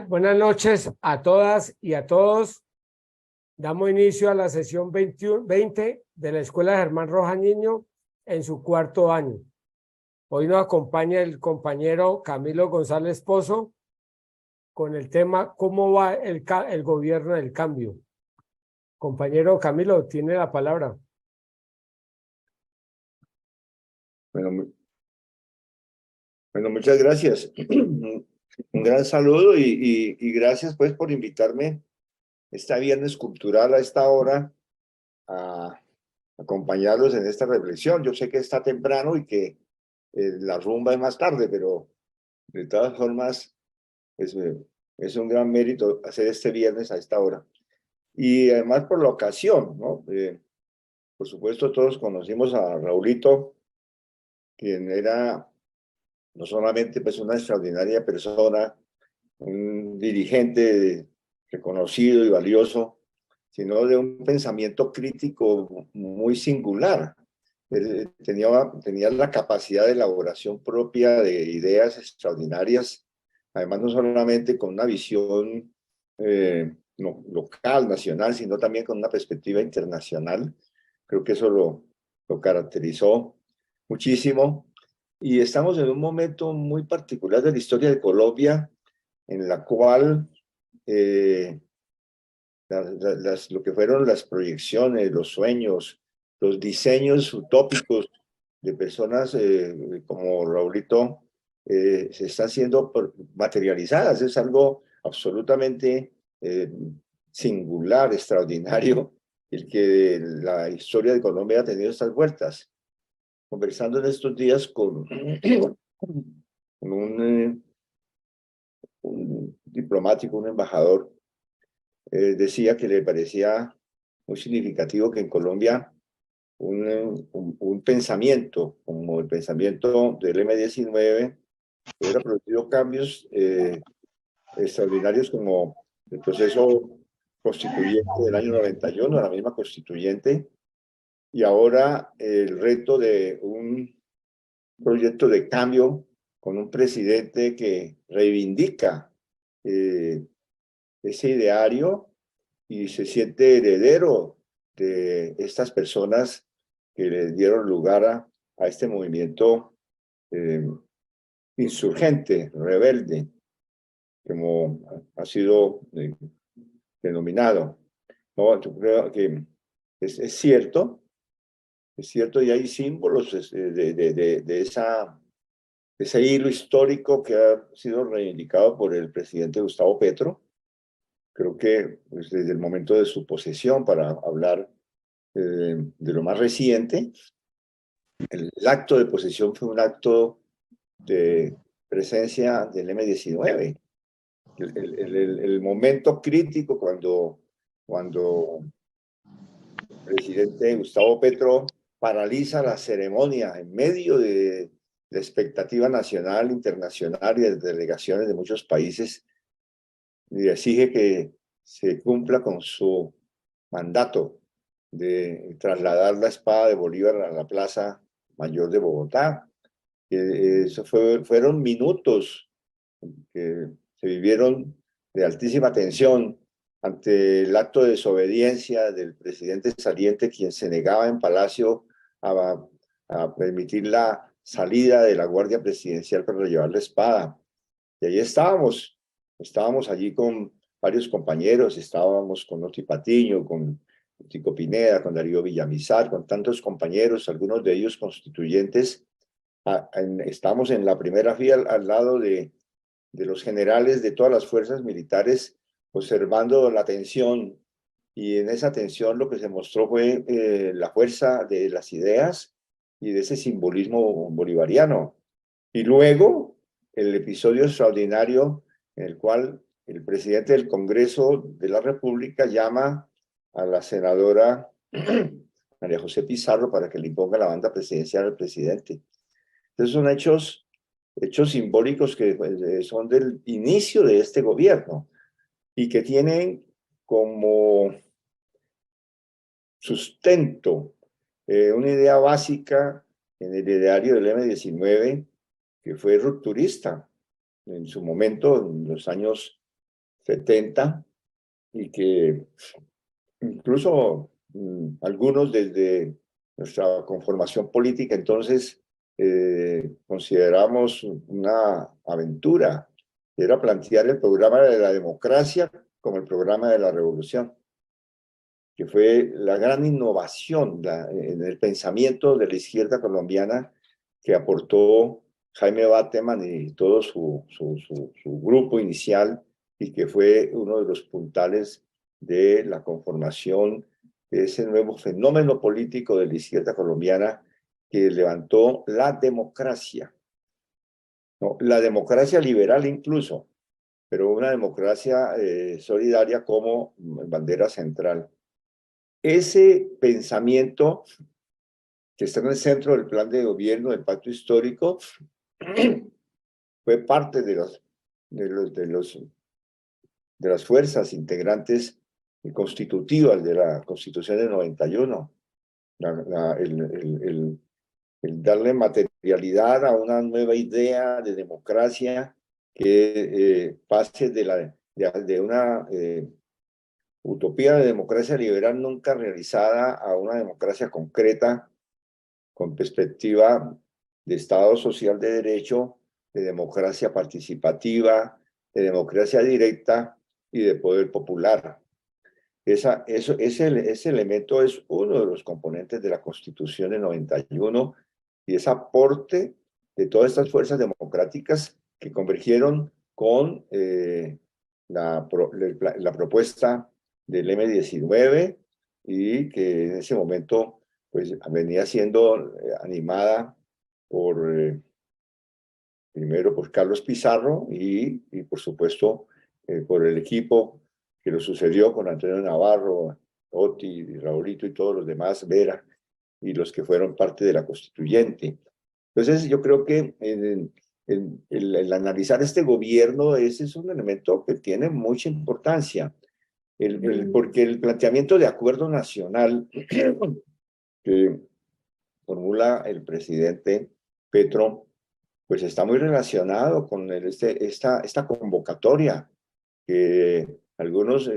Buenas noches a todas y a todos. Damos inicio a la sesión 20 de la Escuela Germán Rojas Niño en su cuarto año. Hoy nos acompaña el compañero Camilo González Pozo con el tema ¿Cómo va el gobierno del cambio? Compañero Camilo, tiene la palabra. Bueno, muchas gracias. Un gran saludo y gracias pues por invitarme este viernes cultural a esta hora a acompañarlos en esta reflexión. Yo sé que está temprano y que la rumba es más tarde, pero de todas formas es un gran mérito hacer este viernes a esta hora. Y además por la ocasión, ¿no? Por supuesto todos conocimos a Raulito, quien era no solamente pues una extraordinaria persona, un dirigente reconocido y valioso, sino de un pensamiento crítico muy singular. Él tenía la capacidad de elaboración propia de ideas extraordinarias, además no solamente con una visión local, nacional, sino también con una perspectiva internacional. Creo que eso lo caracterizó muchísimo. Y estamos en un momento muy particular de la historia de Colombia, en la cual lo que fueron las proyecciones, los sueños, los diseños utópicos de personas como Raulito se están siendo materializadas. Es algo absolutamente singular, extraordinario, el que la historia de Colombia ha tenido estas vueltas. Conversando en estos días con un diplomático, un embajador, decía que le parecía muy significativo que en Colombia un pensamiento como el pensamiento del M-19 hubiera producido cambios extraordinarios, como el proceso constituyente del año 91, la misma constituyente, y ahora el reto de un proyecto de cambio con un presidente que reivindica ese ideario y se siente heredero de estas personas que le dieron lugar a este movimiento insurgente, rebelde, como ha sido denominado. No, yo creo que es cierto y hay símbolos de ese hilo histórico que ha sido reivindicado por el presidente Gustavo Petro. Creo que pues, desde el momento de su posesión, para hablar de lo más reciente, el acto de posesión fue un acto de presencia del M-19. El momento crítico cuando el presidente Gustavo Petro paraliza la ceremonia en medio de la expectativa nacional, internacional y de delegaciones de muchos países, y exige que se cumpla con su mandato de trasladar la espada de Bolívar a la Plaza Mayor de Bogotá. Eso fueron minutos que se vivieron de altísima tensión ante el acto de desobediencia del presidente saliente, quien se negaba en Palacio a permitir la salida de la Guardia Presidencial para llevar la espada. Y ahí estábamos allí con varios compañeros, estábamos con Oti Patiño, con Tico Pineda, con Darío Villamizar, con tantos compañeros, algunos de ellos constituyentes. Estamos en la primera fila al lado de los generales de todas las fuerzas militares, observando la tensión, y en esa tensión lo que se mostró fue la fuerza de las ideas y de ese simbolismo bolivariano. Y luego el episodio extraordinario en el cual el presidente del Congreso de la República llama a la senadora María José Pizarro para que le imponga la banda presidencial al presidente. Entonces son hechos simbólicos que pues, son del inicio de este gobierno y que tienen como sustento una idea básica en el ideario del M-19, que fue rupturista en su momento, en los años 70 y que incluso algunos desde nuestra conformación política entonces consideramos una aventura, era plantear el programa de la democracia como el programa de la revolución, que fue la gran innovación en el pensamiento de la izquierda colombiana que aportó Jaime Bateman y todo su grupo inicial, y que fue uno de los puntales de la conformación de ese nuevo fenómeno político de la izquierda colombiana que levantó la democracia, ¿no? La democracia liberal incluso, pero una democracia solidaria como bandera central. Ese pensamiento que está en el centro del plan de gobierno del pacto histórico fue parte de las fuerzas integrantes y constitutivas de la Constitución del 91. El darle materialidad a una nueva idea de democracia que pase de una utopía de democracia liberal nunca realizada a una democracia concreta con perspectiva de Estado social de derecho, de democracia participativa, de democracia directa y de poder popular. Ese elemento es uno de los componentes de la Constitución del 91 y es aporte de todas estas fuerzas democráticas que convergieron con la propuesta del M-19 y que en ese momento pues venía siendo animada por primero por Carlos Pizarro y por supuesto por el equipo que lo sucedió con Antonio Navarro, Oti, Raulito y todos los demás, Vera, y los que fueron parte de la constituyente. Entonces yo creo que el analizar este gobierno, ese es un elemento que tiene mucha importancia, porque el planteamiento de acuerdo nacional que formula el presidente Petro, pues está muy relacionado con esta convocatoria que algunos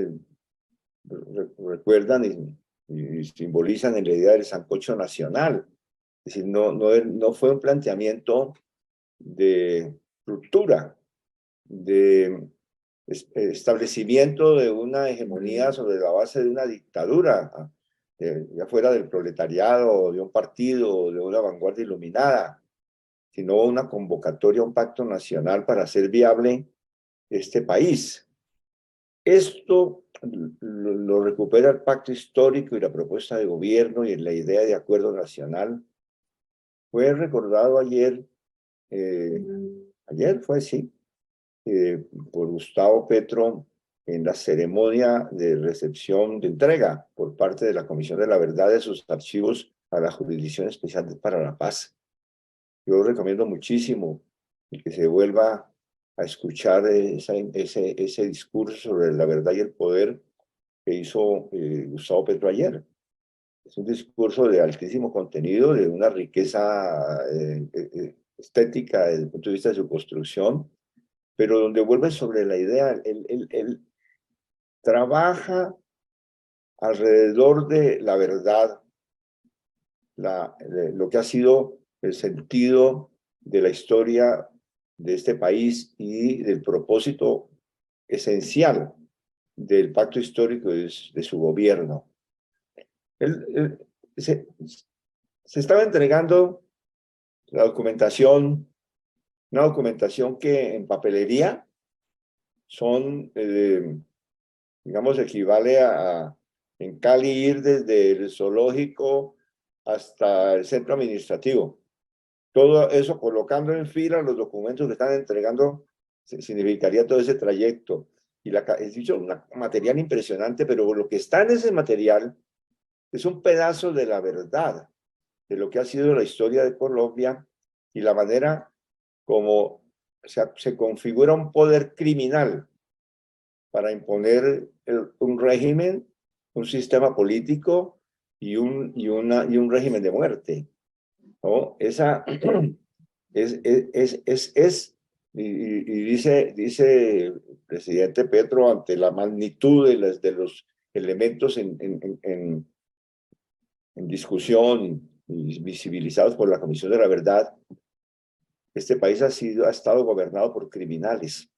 recuerdan y simbolizan en la idea del sancocho nacional. Es decir, no fue un planteamiento de ruptura, de establecimiento de una hegemonía sobre la base de una dictadura, ya fuera del proletariado, de un partido, de una vanguardia iluminada, sino una convocatoria a un pacto nacional para hacer viable este país. Esto lo recupera el pacto histórico y la propuesta de gobierno y la idea de acuerdo nacional. Fue recordado ayer fue, sí, por Gustavo Petro en la ceremonia de recepción de entrega por parte de la Comisión de la Verdad de sus archivos a la Jurisdicción Especial para la Paz. Yo recomiendo muchísimo que se vuelva a escuchar ese discurso sobre la verdad y el poder que hizo Gustavo Petro ayer. Es un discurso de altísimo contenido, de una riqueza estética desde el punto de vista de su construcción, pero donde vuelve sobre la idea, él trabaja alrededor de la verdad, lo que ha sido el sentido de la historia de este país y del propósito esencial del pacto histórico de su gobierno. Se estaba entregando la documentación, una documentación que en papelería son, digamos, equivale a en Cali ir desde el zoológico hasta el centro administrativo. Todo eso colocando en fila los documentos que están entregando significaría todo ese trayecto. Y es dicho, un material impresionante, pero lo que está en ese material es un pedazo de la verdad, de lo que ha sido la historia de Colombia y la manera como se configura un poder criminal para imponer un régimen, un sistema político y un régimen de muerte, ¿no? Esa es y dice el presidente Petro, ante la magnitud de los elementos en discusión y visibilizados por la Comisión de la Verdad, este país ha estado gobernado por criminales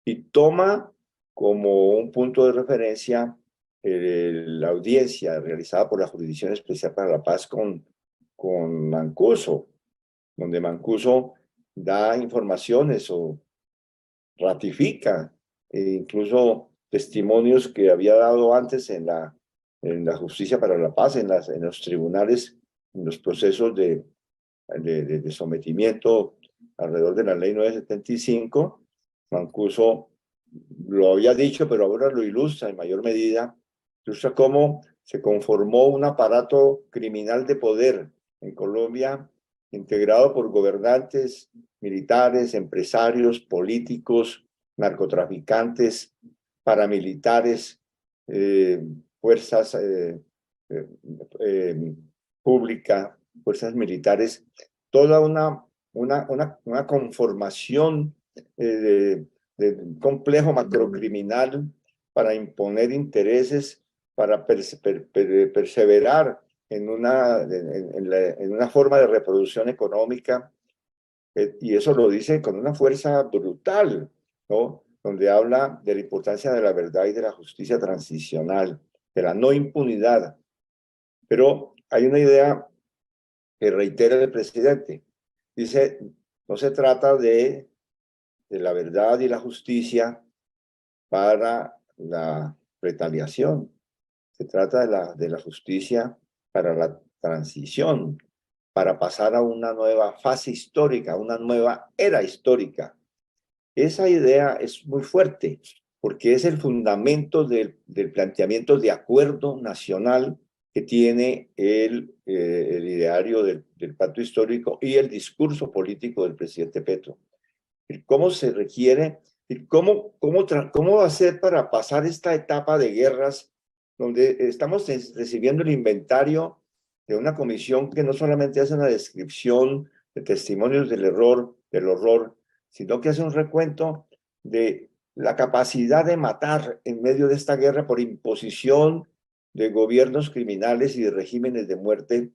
y toma como un punto de referencia la audiencia realizada por la Jurisdicción Especial para la Paz con Mancuso, donde Mancuso da informaciones o ratifica incluso testimonios que había dado antes en la Justicia para la Paz, en los tribunales, en los procesos de sometimiento alrededor de la ley 975. Mancuso lo había dicho, pero ahora lo ilustra en mayor medida, ilustra cómo se conformó un aparato criminal de poder en Colombia, integrado por gobernantes, militares, empresarios, políticos, narcotraficantes, paramilitares, fuerzas públicas, fuerzas militares, toda una conformación de un complejo macrocriminal para imponer intereses, para perseverar en una forma de reproducción económica, y eso lo dice con una fuerza brutal, ¿no? Donde habla de la importancia de la verdad y de la justicia transicional, de la no impunidad. Pero hay una idea que reitera el presidente. Dice, no se trata de la verdad y la justicia para la retaliación, se trata de la justicia para la transición, para pasar a una nueva fase histórica, una nueva era histórica. Esa idea es muy fuerte porque es el fundamento del planteamiento de acuerdo nacional que tiene el ideario del pacto histórico y el discurso político del presidente Petro. ¿Cómo se requiere? ¿Cómo hacer para pasar esta etapa de guerras donde estamos recibiendo el inventario de una comisión que no solamente hace una descripción de testimonios del horror, sino que hace un recuento de la capacidad de matar en medio de esta guerra por imposición de gobiernos criminales y de regímenes de muerte,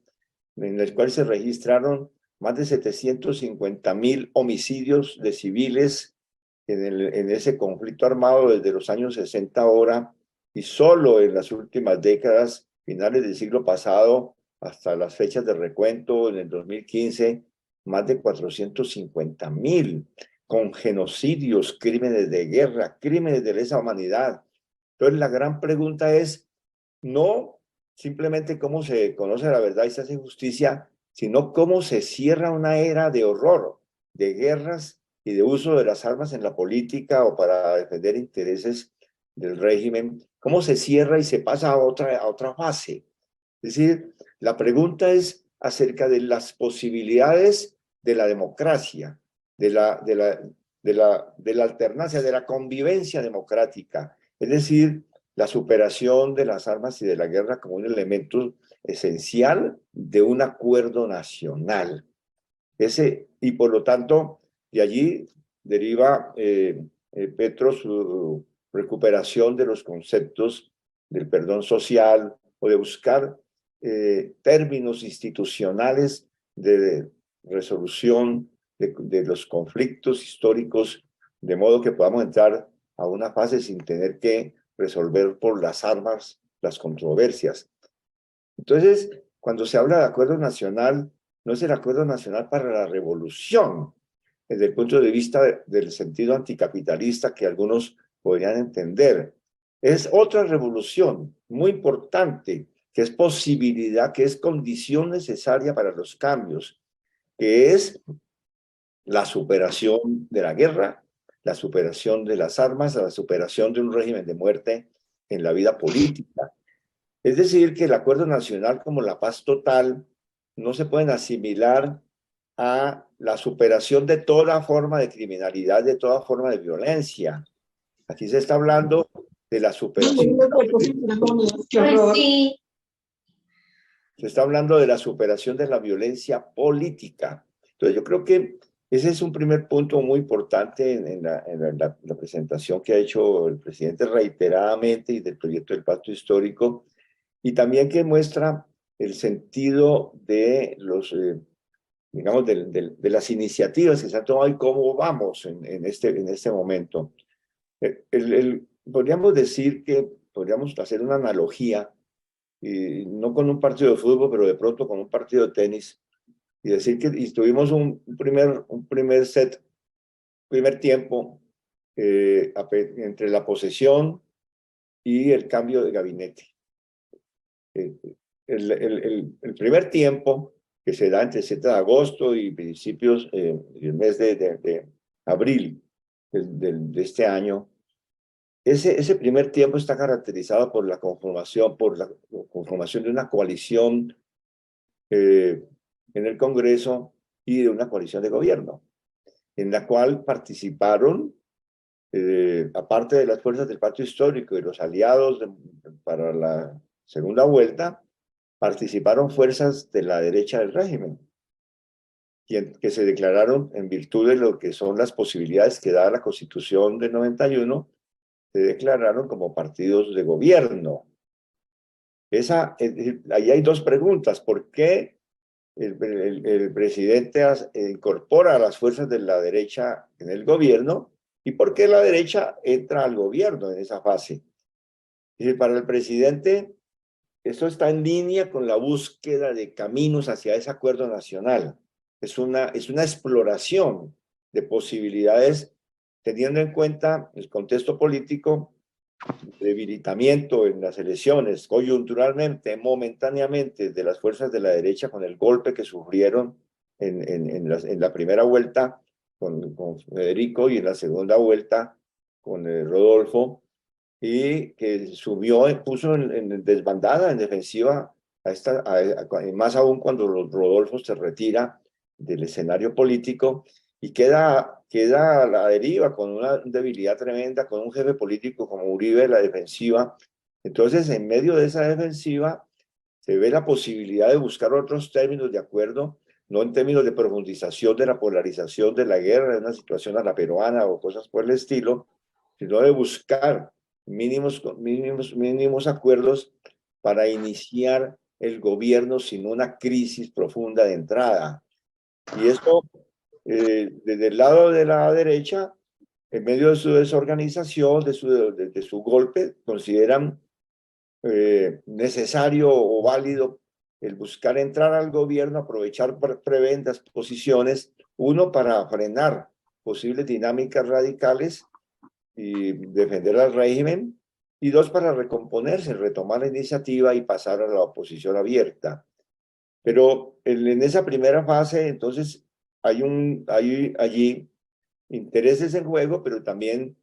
en los cuales se registraron más de 750.000 homicidios de civiles en ese conflicto armado desde los años 60 ahora, y solo en las últimas décadas, finales del siglo pasado, hasta las fechas de recuento en el 2015, más de 450.000, con genocidios, crímenes de guerra, crímenes de lesa humanidad. Entonces la gran pregunta es, no simplemente cómo se conoce la verdad y se hace justicia, sino cómo se cierra una era de horror, de guerras y de uso de las armas en la política o para defender intereses del régimen, cómo se cierra y se pasa a otra fase. Es decir, la pregunta es acerca de las posibilidades de la democracia, de la alternancia, de la convivencia democrática, es decir, la superación de las armas y de la guerra como un elemento esencial de un acuerdo nacional. Y por lo tanto, de allí deriva Petro su recuperación de los conceptos del perdón social o de buscar términos institucionales de resolución de los conflictos históricos, de modo que podamos entrar a una fase sin tener que resolver por las armas las controversias. Entonces, cuando se habla de acuerdo nacional, no es el acuerdo nacional para la revolución, desde el punto de vista del sentido anticapitalista que algunos podrían entender. Es otra revolución muy importante, que es posibilidad, que es condición necesaria para los cambios, que es la superación de la guerra, la superación de las armas, la superación de un régimen de muerte en la vida política. Es decir, que el acuerdo nacional como la paz total no se pueden asimilar a la superación de toda forma de criminalidad, de toda forma de violencia. Aquí se está hablando de la superación. Se está hablando de la superación de la violencia política. Entonces yo creo que ese es un primer punto muy importante en la presentación que ha hecho el presidente reiteradamente y del proyecto del Pacto Histórico, y también que muestra el sentido de los, digamos, de las iniciativas que se han tomado y cómo vamos en este momento. Podríamos decir que podríamos hacer una analogía, no con un partido de fútbol, pero de pronto con un partido de tenis, y decir que tuvimos un primer set, primer tiempo, entre la posesión y el cambio de gabinete. Eh, el primer tiempo, que se da entre el 7 de agosto y principios del mes de abril de este año, ese primer tiempo está caracterizado por la conformación de una coalición en el Congreso y de una coalición de gobierno, en la cual participaron, aparte de las fuerzas del Pacto Histórico y los aliados para la segunda vuelta, participaron fuerzas de la derecha del régimen, que se declararon en virtud de lo que son las posibilidades que da la Constitución del 91, se declararon como partidos de gobierno. Ahí hay dos preguntas. ¿Por qué el presidente incorpora a las fuerzas de la derecha en el gobierno? ¿Y por qué la derecha entra al gobierno en esa fase? Para el presidente, esto está en línea con la búsqueda de caminos hacia ese acuerdo nacional. Es una exploración de posibilidades, teniendo en cuenta el contexto político, debilitamiento en las elecciones, coyunturalmente, momentáneamente, de las fuerzas de la derecha con el golpe que sufrieron en la primera vuelta con Federico y en la segunda vuelta con Rodolfo, y que puso en desbandada, en defensiva, más aún cuando Rodolfo se retira del escenario político y queda a la deriva con una debilidad tremenda, con un jefe político como Uribe en la defensiva. Entonces, en medio de esa defensiva, se ve la posibilidad de buscar otros términos de acuerdo, no en términos de profundización de la polarización de la guerra, de una situación a la peruana o cosas por el estilo, sino de buscar mínimos acuerdos para iniciar el gobierno sin una crisis profunda de entrada. Y esto, desde el lado de la derecha, en medio de su desorganización, de su golpe, consideran necesario o válido el buscar entrar al gobierno, aprovechar prebendas posiciones, uno, para frenar posibles dinámicas radicales y defender al régimen, y dos, para recomponerse, retomar la iniciativa y pasar a la oposición abierta. Pero en esa primera fase, entonces, hay allí intereses en juego, pero también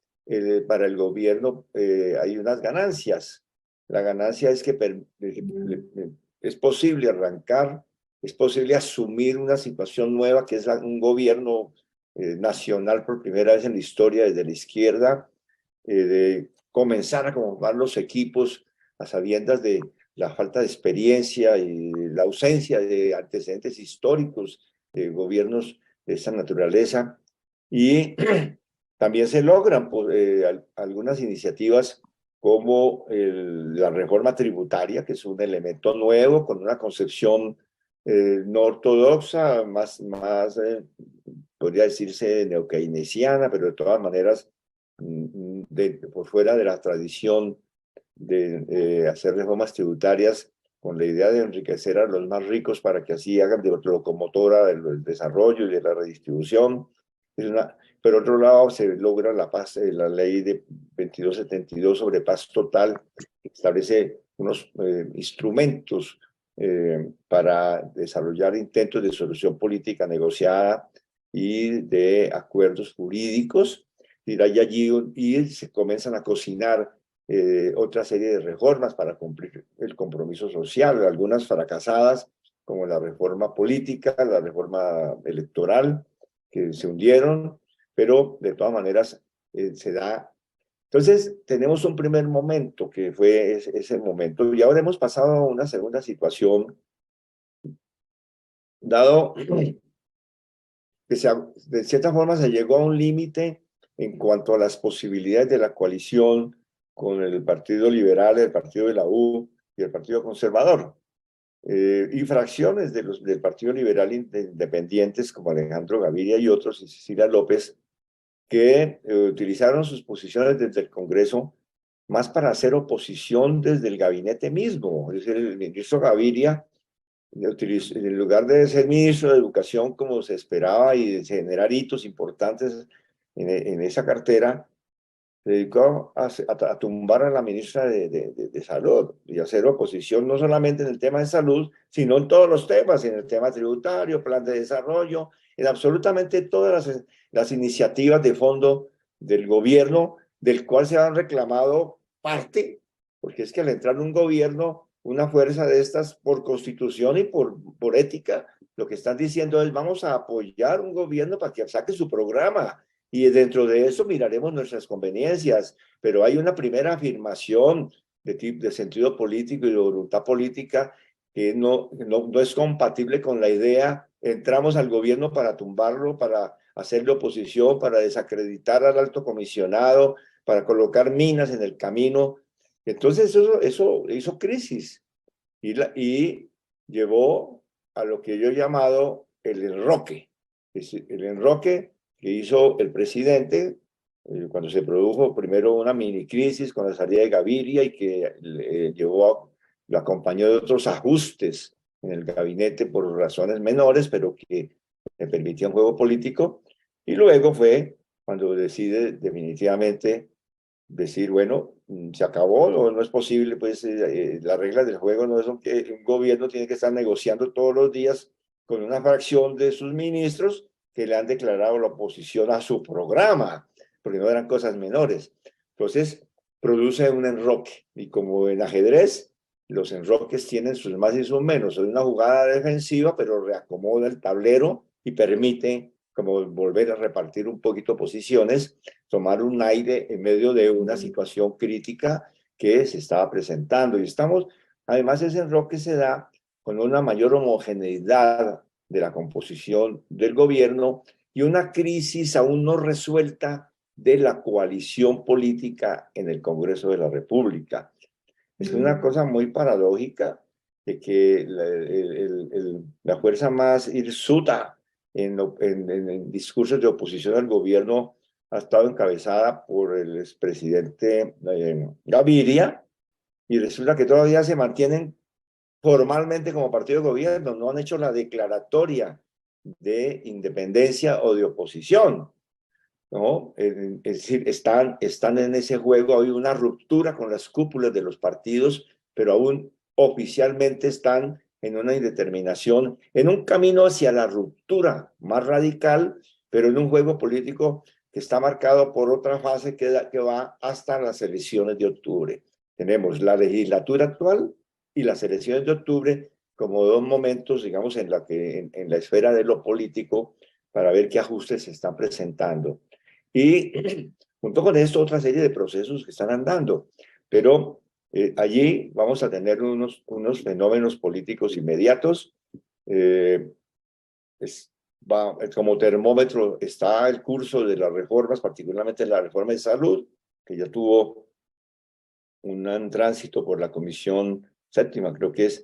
para el gobierno hay unas ganancias. La ganancia es que es posible arrancar, es posible asumir una situación nueva, que es un gobierno nacional por primera vez en la historia desde la izquierda, de comenzar a conformar los equipos a sabiendas de la falta de experiencia y la ausencia de antecedentes históricos de gobiernos de esa naturaleza. Y también se logran algunas iniciativas como la reforma tributaria, que es un elemento nuevo con una concepción no ortodoxa, más podría decirse neokeynesiana, pero de todas maneras por fuera de la tradición de hacer reformas tributarias con la idea de enriquecer a los más ricos para que así hagan de locomotora del desarrollo y de la redistribución. Por otro lado, se logra la paz, la ley de 2272 sobre paz total, que establece unos instrumentos para desarrollar intentos de solución política negociada y de acuerdos jurídicos. Y se comienzan a cocinar otra serie de reformas para cumplir el compromiso social, algunas fracasadas, como la reforma política, la reforma electoral, que se hundieron, pero de todas maneras se da. Entonces, tenemos un primer momento, que fue ese momento, y ahora hemos pasado a una segunda situación, dado de cierta forma se llegó a un límite en cuanto a las posibilidades de la coalición con el Partido Liberal, el Partido de la U y el Partido Conservador. Y fracciones del Partido Liberal independientes como Alejandro Gaviria y otros, y Cecilia López, que utilizaron sus posiciones desde el Congreso más para hacer oposición desde el gabinete mismo. Es decir, el ministro Gaviria, en lugar de ser ministro de Educación como se esperaba y de generar hitos importantes en esa cartera, se dedicó a tumbar a la ministra de Salud y hacer oposición no solamente en el tema de salud, sino en todos los temas, en el tema tributario, plan de desarrollo, en absolutamente todas las iniciativas de fondo del gobierno, del cual se han reclamado parte, porque es que al entrar en un gobierno, una fuerza de estas por constitución y por ética, lo que están diciendo es vamos a apoyar un gobierno para que saque su programa y dentro de eso miraremos nuestras conveniencias, pero hay una primera afirmación de sentido político y de voluntad política que no es compatible con la idea, entramos al gobierno para tumbarlo, para hacerle oposición, para desacreditar al alto comisionado, para colocar minas en el camino. Entonces eso hizo crisis y llevó a lo que yo he llamado el enroque. El enroque que hizo el presidente cuando se produjo primero una mini crisis con la salida de Gaviria y que lo acompañó de otros ajustes en el gabinete por razones menores, pero que le permitían juego político. Y luego fue cuando decide definitivamente decir, bueno, se acabó, no es posible, pues las reglas del juego no son que un gobierno tiene que estar negociando todos los días con una fracción de sus ministros que le han declarado la oposición a su programa, porque no eran cosas menores. Entonces, produce un enroque, y como en ajedrez, los enroques tienen sus más y sus menos. Es una jugada defensiva, pero reacomoda el tablero y permite como volver a repartir un poquito posiciones, tomar un aire en medio de una situación crítica que se estaba presentando. Y estamos, además, ese enroque se da con una mayor homogeneidad de la composición del gobierno y una crisis aún no resuelta de la coalición política en el Congreso de la República. Es una cosa muy paradójica de que la fuerza más hirsuta en discursos de oposición al gobierno ha estado encabezada por el expresidente Gaviria, y resulta que todavía se mantienen formalmente como partido de gobierno, no han hecho la declaratoria de independencia o de oposición, ¿no? Es decir, están en ese juego, hay una ruptura con las cúpulas de los partidos, pero aún oficialmente están en una indeterminación, en un camino hacia la ruptura más radical, pero en un juego político que está marcado por otra fase que va hasta las elecciones de octubre. Tenemos la legislatura actual y las elecciones de octubre como dos momentos, digamos, en la esfera de lo político para ver qué ajustes se están presentando. Y junto con esto, otra serie de procesos que están andando. Pero allí vamos a tener unos fenómenos políticos inmediatos. Eh, como termómetro está el curso de las reformas, particularmente la reforma de salud, que ya tuvo un tránsito por la Comisión Séptima, creo que es.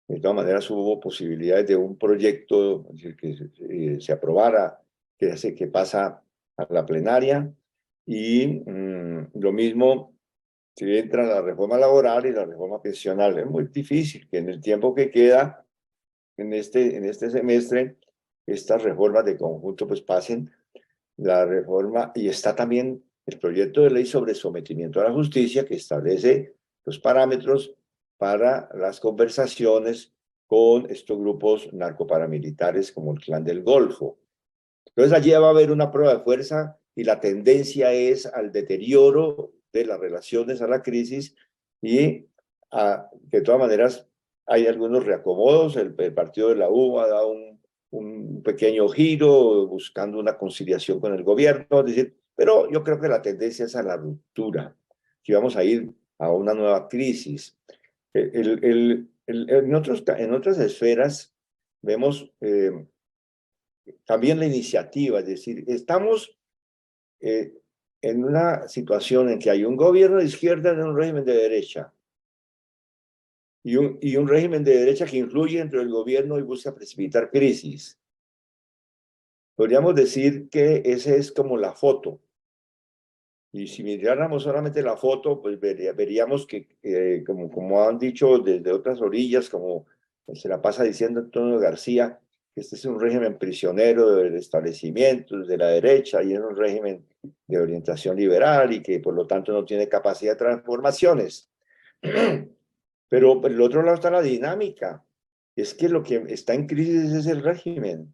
De todas maneras, hubo posibilidades de un proyecto que se aprobara, que pasa a la plenaria, y lo mismo si entra la reforma laboral y la reforma pensional. Es muy difícil que en el tiempo que queda en este semestre estas reformas de conjunto pues pasen. La reforma, y está también el proyecto de ley sobre sometimiento a la justicia que establece los parámetros para las conversaciones con estos grupos narcoparamilitares como el Clan del Golfo. Entonces allí va a haber una prueba de fuerza y la tendencia es al deterioro de las relaciones, a la crisis, y de todas maneras hay algunos reacomodos. El partido de la U ha dado un pequeño giro buscando una conciliación con el gobierno, es decir, pero yo creo que la tendencia es a la ruptura, que vamos a ir a una nueva crisis. En otras esferas vemos también la iniciativa, es decir, estamos en una situación en que hay un gobierno de izquierda y un régimen de derecha, y un régimen de derecha que influye dentro del gobierno y busca precipitar crisis. Podríamos decir que esa es como la foto. Y si miráramos solamente la foto, pues veríamos que, como han dicho desde otras orillas, como se la pasa diciendo Antonio García, que este es un régimen prisionero del establecimiento, de la derecha, y es un régimen de orientación liberal y que por lo tanto no tiene capacidad de transformaciones. Pero por el otro lado está la dinámica. Es que lo que está en crisis es el régimen.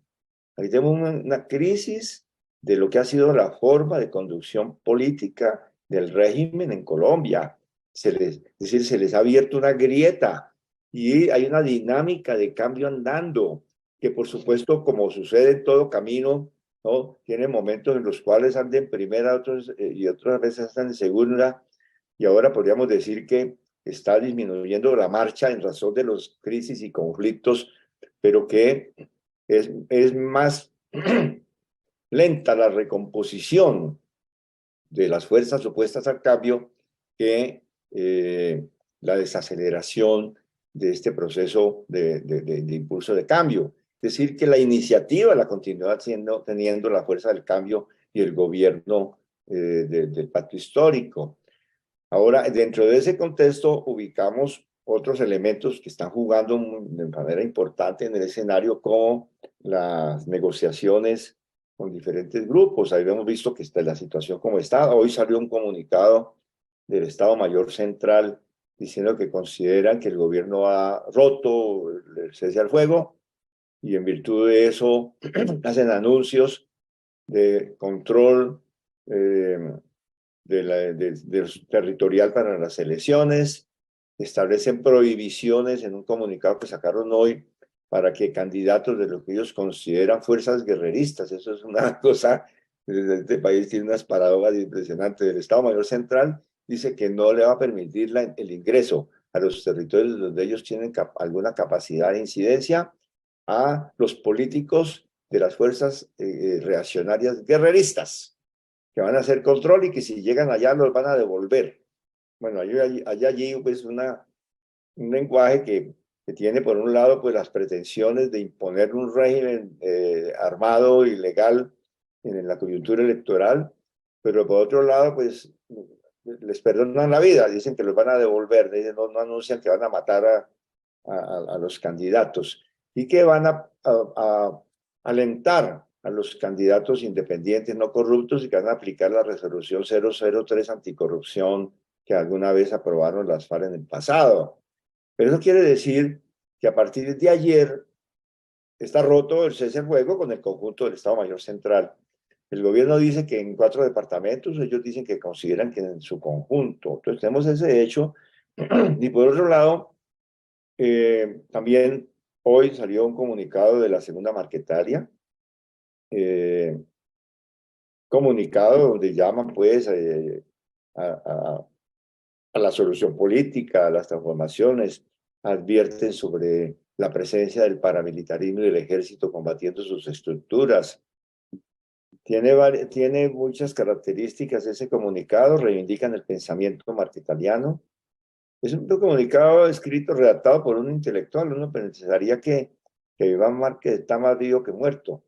Ahí tenemos una crisis de lo que ha sido la forma de conducción política del régimen en Colombia. Es decir, se les ha abierto una grieta y hay una dinámica de cambio andando, que por supuesto, como sucede en todo camino, ¿no? Tiene momentos en los cuales andan en primera y otras veces están en segunda, y ahora podríamos decir que está disminuyendo la marcha en razón de los crisis y conflictos, pero que es más lenta la recomposición de las fuerzas opuestas al cambio que la desaceleración de este proceso de impulso de cambio. Es decir, que la iniciativa la continúa teniendo la fuerza del cambio y el gobierno del pacto histórico. Ahora, dentro de ese contexto, ubicamos otros elementos que están jugando de manera importante en el escenario, como las negociaciones con diferentes grupos. Ahí hemos visto que está la situación como está. Hoy salió un comunicado del Estado Mayor Central diciendo que consideran que el gobierno ha roto el cese al fuego y en virtud de eso hacen anuncios de control territorial para las elecciones, establecen prohibiciones en un comunicado que sacaron hoy para que candidatos de lo que ellos consideran fuerzas guerreristas, eso es una cosa, este país tiene unas paradojas impresionantes. El Estado Mayor Central dice que no le va a permitir el ingreso a los territorios donde ellos tienen alguna capacidad de incidencia a los políticos de las fuerzas reaccionarias guerreristas, que van a hacer control y que si llegan allá los van a devolver. Bueno, hay allí pues un lenguaje que tiene por un lado pues las pretensiones de imponer un régimen armado y legal en la coyuntura electoral, pero por otro lado pues les perdonan la vida, dicen que los van a devolver, dicen, no, no anuncian que van a matar a los candidatos y que van a alentar a los candidatos independientes no corruptos y que van a aplicar la resolución 003 anticorrupción que alguna vez aprobaron las FARC en el pasado. Pero eso quiere decir que a partir de ayer está roto el cese al fuego con el conjunto del Estado Mayor Central. El gobierno dice que en 4 departamentos, ellos dicen que consideran que en su conjunto. Entonces tenemos ese hecho. Y por otro lado, también hoy salió un comunicado de la segunda marquetaria, comunicado donde llaman pues a, a, a la solución política, a las transformaciones, advierten sobre la presencia del paramilitarismo y del ejército combatiendo sus estructuras. Tiene muchas características ese comunicado, reivindican el pensamiento marquetaliano. Es un comunicado escrito, redactado por un intelectual. Uno pensaría que Iván Márquez está más vivo que muerto.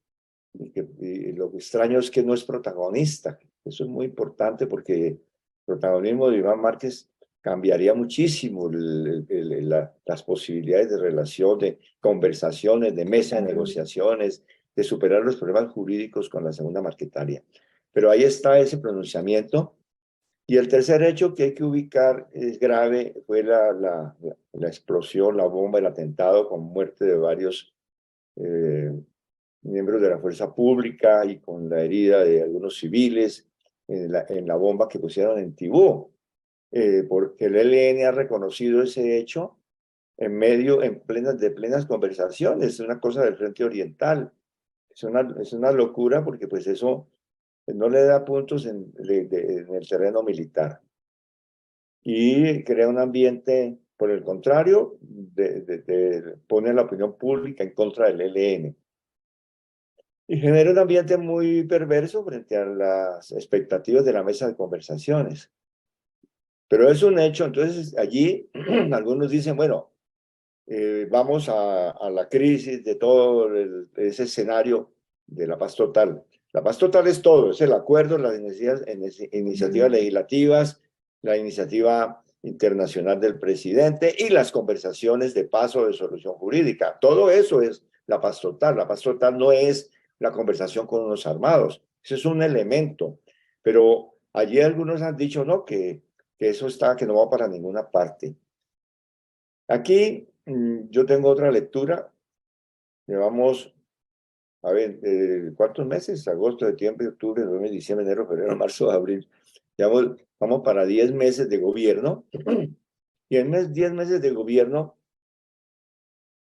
Y lo extraño es que no es protagonista. Eso es muy importante porque el protagonismo de Iván Márquez cambiaría muchísimo las posibilidades de relación, de conversaciones, de mesa de negociaciones, de superar los problemas jurídicos con la segunda marquetaria. Pero ahí está ese pronunciamiento. Y el tercer hecho que hay que ubicar es grave, fue la explosión, la bomba, el atentado con muerte de varios miembros de la fuerza pública y con la herida de algunos civiles en la bomba que pusieron en Tibú. Porque el ELN ha reconocido ese hecho de plenas conversaciones, es una cosa del Frente Oriental. Es una locura porque pues eso no le da puntos en el terreno militar y crea un ambiente, por el contrario, pone la opinión pública en contra del ELN. y genera un ambiente muy perverso frente a las expectativas de la mesa de conversaciones. Pero es un hecho, entonces allí algunos dicen, bueno, vamos a la crisis de todo ese escenario de la paz total. La paz total es todo, es el acuerdo, las iniciativas legislativas, la iniciativa internacional del presidente y las conversaciones de paz o de solución jurídica. Todo eso es la paz total. La paz total no es la conversación con unos armados, eso es un elemento. Pero allí algunos han dicho, no, que eso está, que no va para ninguna parte. Aquí yo tengo otra lectura. Llevamos, a ver, ¿cuántos meses? Agosto, septiembre, octubre, noviembre, diciembre, enero, febrero, marzo, abril. Llevamos, vamos para 10 meses de gobierno. Y en 10 meses de gobierno,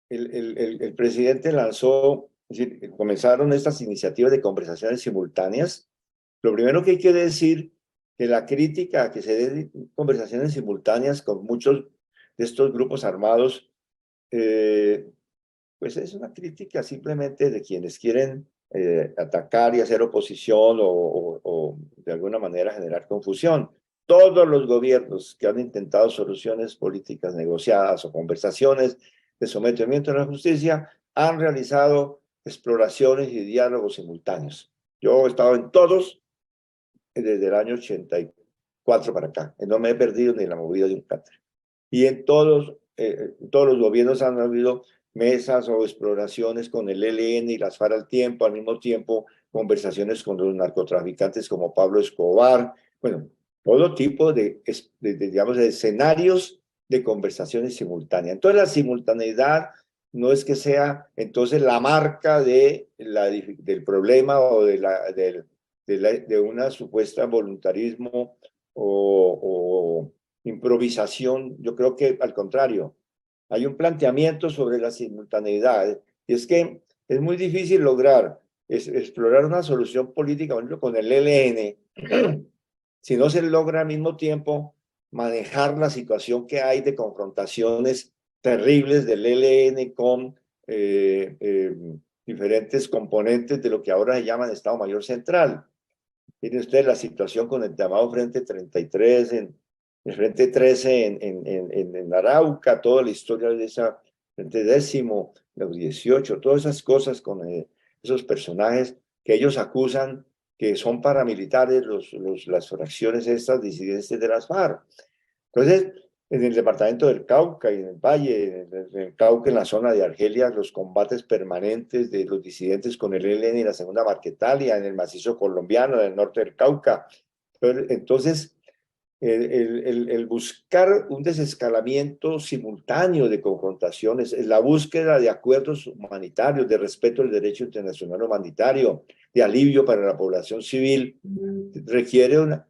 el presidente lanzó, es decir, comenzaron estas iniciativas de conversaciones simultáneas. Lo primero que hay que decir que la crítica a que se den conversaciones simultáneas con muchos de estos grupos armados, pues es una crítica simplemente de quienes quieren atacar y hacer oposición o de alguna manera generar confusión. Todos los gobiernos que han intentado soluciones políticas negociadas o conversaciones de sometimiento a la justicia han realizado exploraciones y diálogos simultáneos. Yo he estado en todos desde el año 84 para acá. No me he perdido ni la movida de un catre. Y en todos los gobiernos han habido mesas o exploraciones con el ELN y las FARC al mismo tiempo conversaciones con los narcotraficantes como Pablo Escobar, bueno, todo tipo digamos, de escenarios de conversaciones simultáneas. Entonces la simultaneidad no es que sea entonces la marca del problema o de una supuesta voluntarismo o improvisación. Yo creo que al contrario, hay un planteamiento sobre la simultaneidad, y es que es muy difícil lograr explorar una solución política, por ejemplo, con el ELN, si no se logra al mismo tiempo manejar la situación que hay de confrontaciones terribles del ELN con diferentes componentes de lo que ahora se llama Estado Mayor Central. Tiene usted la situación con el llamado Frente 33 el Frente 13 en Arauca, toda la historia de esa Frente Décimo, los 18, todas esas cosas con esos personajes que ellos acusan que son paramilitares, las fracciones estas disidentes de las FARC. Entonces, en el departamento del Cauca y en el Valle, en el Cauca, en la zona de Argelia, los combates permanentes de los disidentes con el ELN y la Segunda Marquetalia, en el macizo colombiano, en el norte del Cauca. Entonces, el buscar un desescalamiento simultáneo de confrontaciones, la búsqueda de acuerdos humanitarios, de respeto al derecho internacional humanitario, de alivio para la población civil, requiere una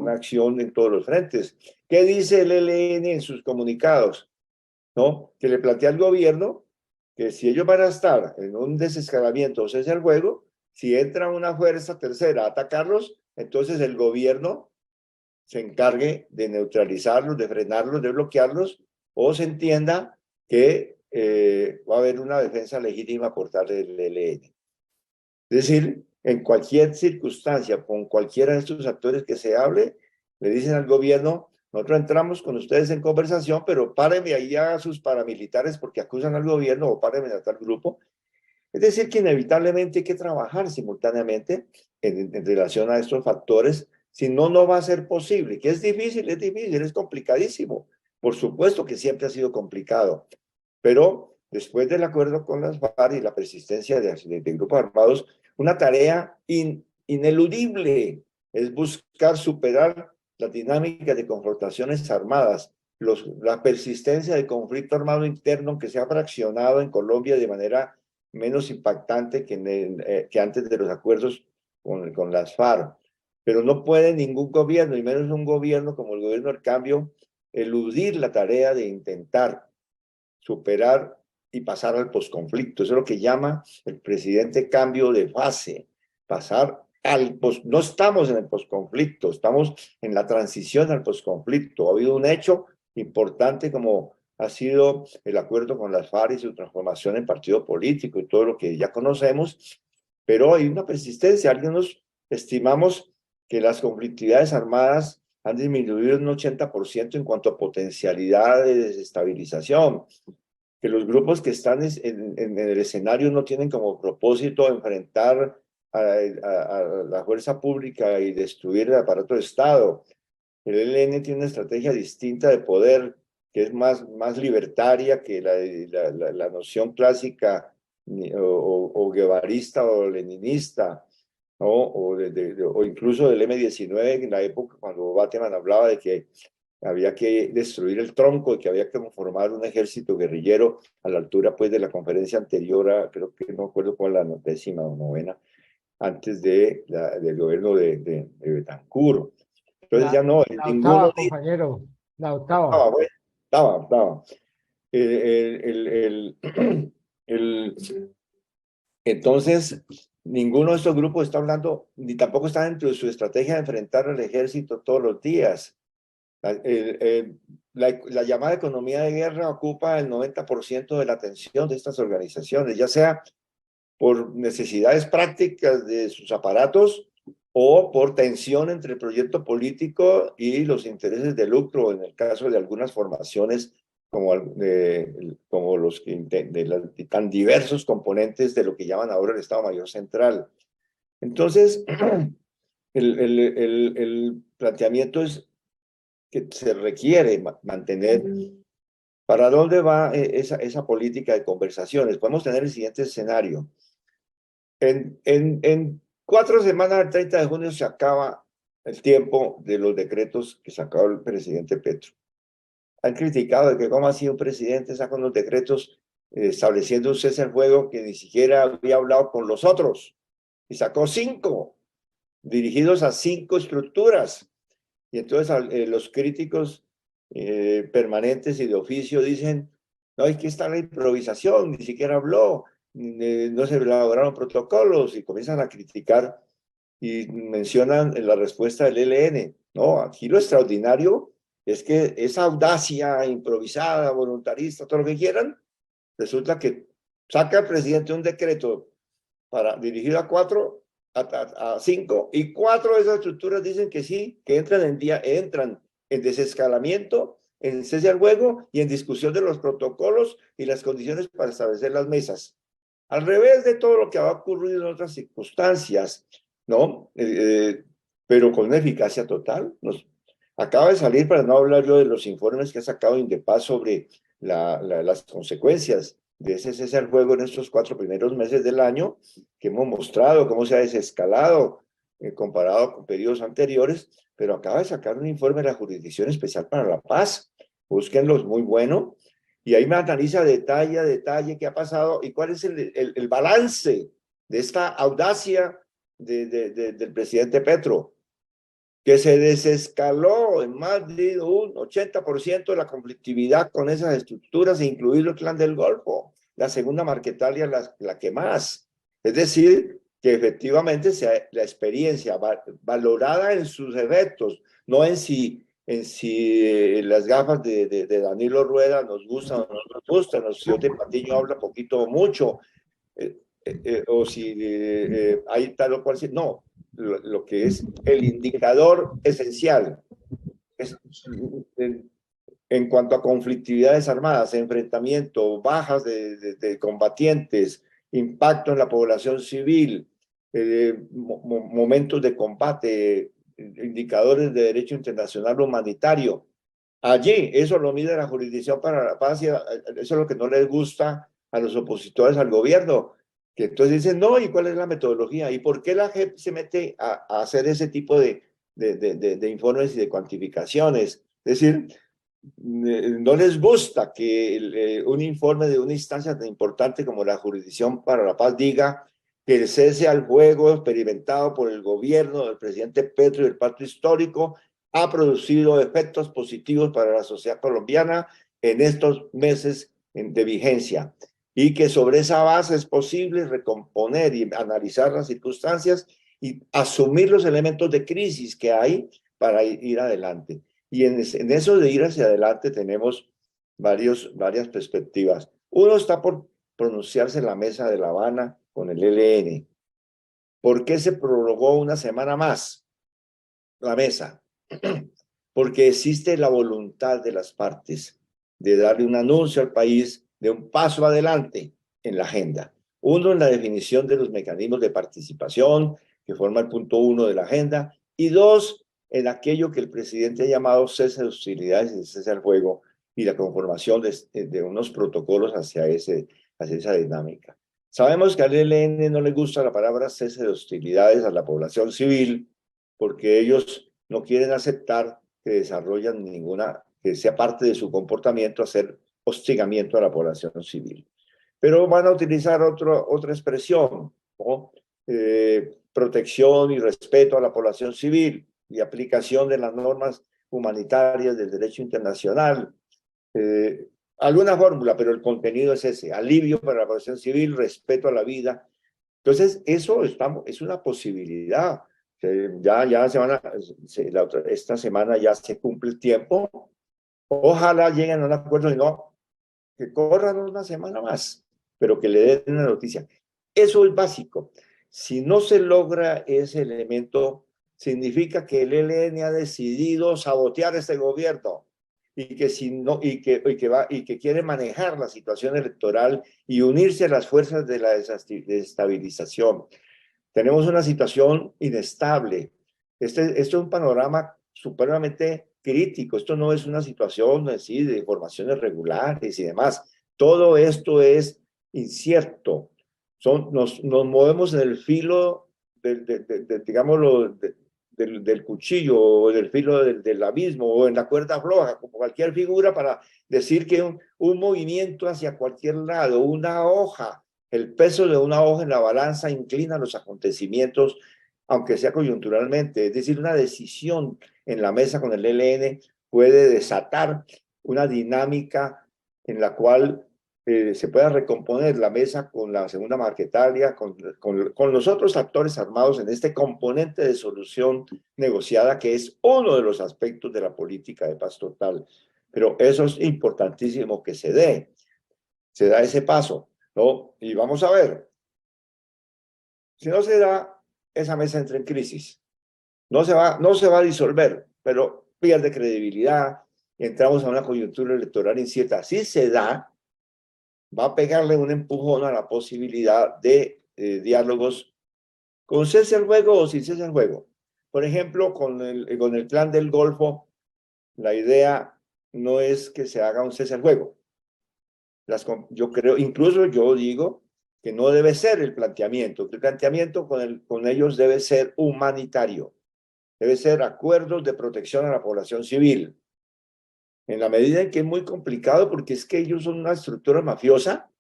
acción en todos los frentes. ¿Qué dice el ELN en sus comunicados? ¿No? Que le plantea al gobierno que si ellos van a estar en un desescalamiento o cese al fuego, si entra una fuerza tercera a atacarlos, entonces el gobierno se encargue de neutralizarlos, de frenarlos, de bloquearlos, o se entienda que va a haber una defensa legítima por parte del ELN. Es decir, en cualquier circunstancia, con cualquiera de estos actores que se hable, le dicen al gobierno, nosotros entramos con ustedes en conversación, pero párenme ahí a sus paramilitares porque acusan al gobierno o párenme a tal grupo. Es decir, que inevitablemente hay que trabajar simultáneamente en relación a estos factores, si no, no va a ser posible. Que es difícil, es complicadísimo. Por supuesto que siempre ha sido complicado, pero después del acuerdo con las FARC y la persistencia de grupos armados, una tarea ineludible es buscar superar las dinámicas de confrontaciones armadas, la persistencia de conflicto armado interno que se ha fraccionado en Colombia de manera menos impactante que antes de los acuerdos con las FARC. Pero no puede ningún gobierno, y menos un gobierno como el gobierno del cambio, eludir la tarea de intentar superar y pasar al posconflicto. Eso es lo que llama el presidente cambio de fase, pasar al no estamos en el posconflicto, estamos en la transición al posconflicto. Ha habido un hecho importante como ha sido el acuerdo con las FARC y su transformación en partido político y todo lo que ya conocemos, pero hay una persistencia. Algunos estimamos que las conflictividades armadas han disminuido un 80% en cuanto a potencialidad de desestabilización, que los grupos que están en el escenario no tienen como propósito enfrentar a la fuerza pública y destruir el aparato de Estado. El ELN tiene una estrategia distinta de poder, que es más libertaria que la noción clásica o guevarista o leninista, ¿no? O incluso del M-19 en la época cuando Bateman hablaba de que había que destruir el tronco y que había que formar un ejército guerrillero a la altura pues de la conferencia anterior, creo que no recuerdo cuál, la 10ª o 9ª, antes del gobierno de Betancur. Entonces ya no, La ninguno octava, compañero, la octava. estaba, bueno, estaba. El, el, el, entonces, ninguno de estos grupos está hablando, ni tampoco está dentro de su estrategia de enfrentar al ejército todos los días. La llamada economía de guerra ocupa el 90% de la atención de estas organizaciones, ya sea por necesidades prácticas de sus aparatos o por tensión entre el proyecto político y los intereses de lucro, en el caso de algunas formaciones como los de tan diversos componentes de lo que llaman ahora el Estado Mayor Central. Entonces, el planteamiento es que se requiere mantener. ¿Para dónde va esa política de conversaciones? Podemos tener el siguiente escenario. En 4 semanas, el 30 de junio, se acaba el tiempo de los decretos que sacó el presidente Petro. Han criticado de que cómo así un presidente saca unos decretos estableciendo un cese al fuego que ni siquiera había hablado con los otros. Y sacó 5, dirigidos a 5 estructuras. Y entonces los críticos permanentes y de oficio dicen, no, aquí está la improvisación, ni siquiera habló, no se elaboraron protocolos, y comienzan a criticar y mencionan en la respuesta del ELN. No, aquí lo extraordinario es que esa audacia improvisada, voluntarista, todo lo que quieran, resulta que saca el presidente un decreto dirigido a 4, a 5, y 4 de esas estructuras dicen que sí, que entran en desescalamiento, en cese al fuego y en discusión de los protocolos y las condiciones para establecer las mesas. Al revés de todo lo que ha ocurrido en otras circunstancias, ¿no? Pero con una eficacia total. Acaba de salir, para no hablar yo de los informes que ha sacado Indepaz sobre las consecuencias de ese cese al fuego en estos 4 primeros meses del año, que hemos mostrado cómo se ha desescalado comparado con periodos anteriores, pero acaba de sacar un informe de la Jurisdicción Especial para la Paz. Búsquenlo, es muy bueno. Y ahí me analiza detalle a detalle qué ha pasado y cuál es el balance de esta audacia del presidente Petro, que se desescaló en más de un 80% de la conflictividad con esas estructuras, incluido el Clan del Golfo, la segunda Marquetalia, la que más. Es decir, que efectivamente la experiencia valorada en sus efectos, no en si las gafas de Danilo Rueda nos gustan o no nos gustan, o si Ote Patiño habla poquito o mucho, o si hay tal o cual. No, lo que es el indicador esencial es, en cuanto a conflictividades armadas, enfrentamiento, bajas de combatientes, impacto en la población civil, momentos de combate, indicadores de derecho internacional humanitario. Allí, eso lo mide la Jurisdicción para la Paz, y eso es lo que no les gusta a los opositores al gobierno, que entonces dicen, no, ¿y cuál es la metodología? ¿Y por qué la JEP se mete a hacer ese tipo de informes y de cuantificaciones? Es decir, no les gusta que un informe de una instancia tan importante como la Jurisdicción para la Paz diga que el cese al fuego experimentado por el gobierno del presidente Petro y el pacto histórico ha producido efectos positivos para la sociedad colombiana en estos meses de vigencia, y que sobre esa base es posible recomponer y analizar las circunstancias y asumir los elementos de crisis que hay para ir adelante. Y en eso de ir hacia adelante tenemos varias perspectivas. Uno está por pronunciarse en la mesa de La Habana con el ELN. ¿Por qué se prorrogó una semana más la mesa? Porque existe la voluntad de las partes de darle un anuncio al país de un paso adelante en la agenda. Uno, en la definición de los mecanismos de participación, que forma el punto 1 de la agenda, y dos, en aquello que el presidente ha llamado cese de hostilidades y cese al fuego, y la conformación de unos protocolos hacia esa dinámica. Sabemos que al ELN no le gusta la palabra cese de hostilidades a la población civil, porque ellos no quieren aceptar que desarrollan que sea parte de su comportamiento hacer hostigamiento a la población civil. Pero van a utilizar otra expresión, ¿no? Protección y respeto a la población civil y aplicación de las normas humanitarias del derecho internacional. Alguna fórmula, pero el contenido es ese: alivio para la población civil, respeto a la vida. Entonces, eso es una posibilidad. Esta semana ya se cumple el tiempo. Ojalá lleguen a un acuerdo y no que corran una semana más, pero que le den una noticia. Eso es básico. Si no se logra ese elemento, significa que el ELN ha decidido sabotear este gobierno y que si no y que quiere manejar la situación electoral y unirse a las fuerzas de la desestabilización. Tenemos una situación inestable. Esto es un panorama supremamente crítico. Esto no es una situación así de formaciones regulares y demás. Todo esto es incierto. Nos movemos en el filo digámoslo, del cuchillo o del filo del abismo o en la cuerda floja, como cualquier figura, para decir que un movimiento hacia cualquier lado, una hoja, el peso de una hoja en la balanza inclina los acontecimientos, aunque sea coyunturalmente. Es decir, una decisión en la mesa con el ELN puede desatar una dinámica en la cual se pueda recomponer la mesa con la segunda Marquetalia, con los otros actores armados en este componente de solución negociada, que es uno de los aspectos de la política de paz total. Pero eso es importantísimo que se da ese paso, ¿no? Y vamos a ver, si no se da, esa mesa entra en crisis. No se va a disolver, pero pierde credibilidad, entramos a una coyuntura electoral incierta. Si se da, va a pegarle un empujón a la posibilidad de diálogos con cese al fuego o sin cese al fuego. Por ejemplo, con el plan del Golfo, la idea no es que se haga un cese al fuego. Yo creo, incluso yo digo que no debe ser el planteamiento. El planteamiento con ellos debe ser humanitario. Debe ser acuerdos de protección a la población civil. En la medida en que es muy complicado, porque es que ellos son una estructura mafiosa,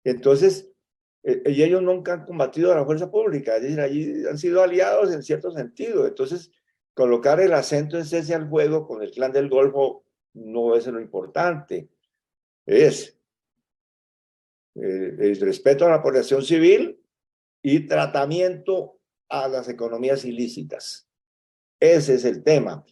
entonces, y ellos nunca han combatido a la fuerza pública, es decir, allí han sido aliados en cierto sentido. Entonces, colocar el acento en cese al fuego con el clan del Golfo no es lo importante. Es el respeto a la población civil y tratamiento a las economías ilícitas. Ese es el tema,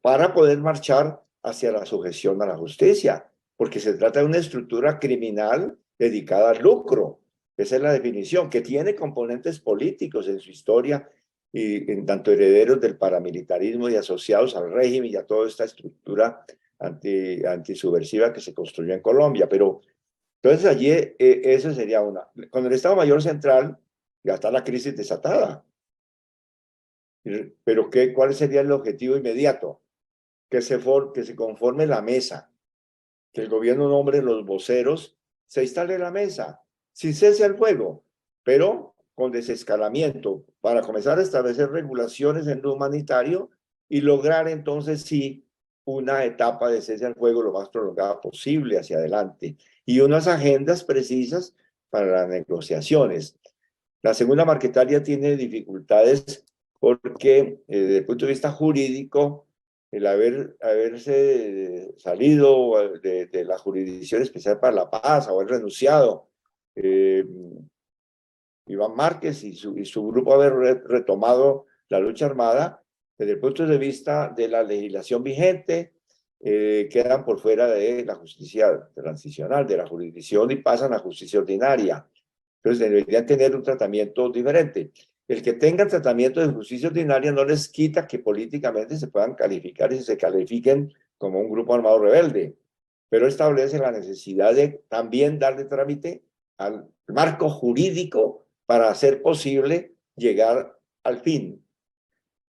para poder marchar hacia la sujeción a la justicia, porque se trata de una estructura criminal dedicada al lucro. Esa es la definición, que tiene componentes políticos en su historia y en tanto herederos del paramilitarismo y asociados al régimen y a toda esta estructura antisubversiva que se construyó en Colombia. Pero entonces allí eso sería una. Con el Estado Mayor Central ya está la crisis desatada. Pero ¿cuál sería el objetivo inmediato? Que se conforme la mesa, que el gobierno nombre los voceros, se instale la mesa, sin cese al fuego, pero con desescalamiento, para comenzar a establecer regulaciones en lo humanitario y lograr entonces sí una etapa de cese al fuego lo más prolongada posible hacia adelante y unas agendas precisas para las negociaciones. La segunda Marquetalia tiene dificultades porque desde el punto de vista jurídico, el haberse salido de la Jurisdicción Especial para la Paz, o haber renunciado, Iván Márquez y su grupo haber retomado la lucha armada, desde el punto de vista de la legislación vigente, quedan por fuera de la justicia transicional, de la jurisdicción y pasan a justicia ordinaria. Entonces deberían tener un tratamiento diferente. El que tenga tratamiento de justicia ordinaria no les quita que políticamente se puedan calificar y se califiquen como un grupo armado rebelde, pero establece la necesidad de también darle trámite al marco jurídico para hacer posible llegar al fin.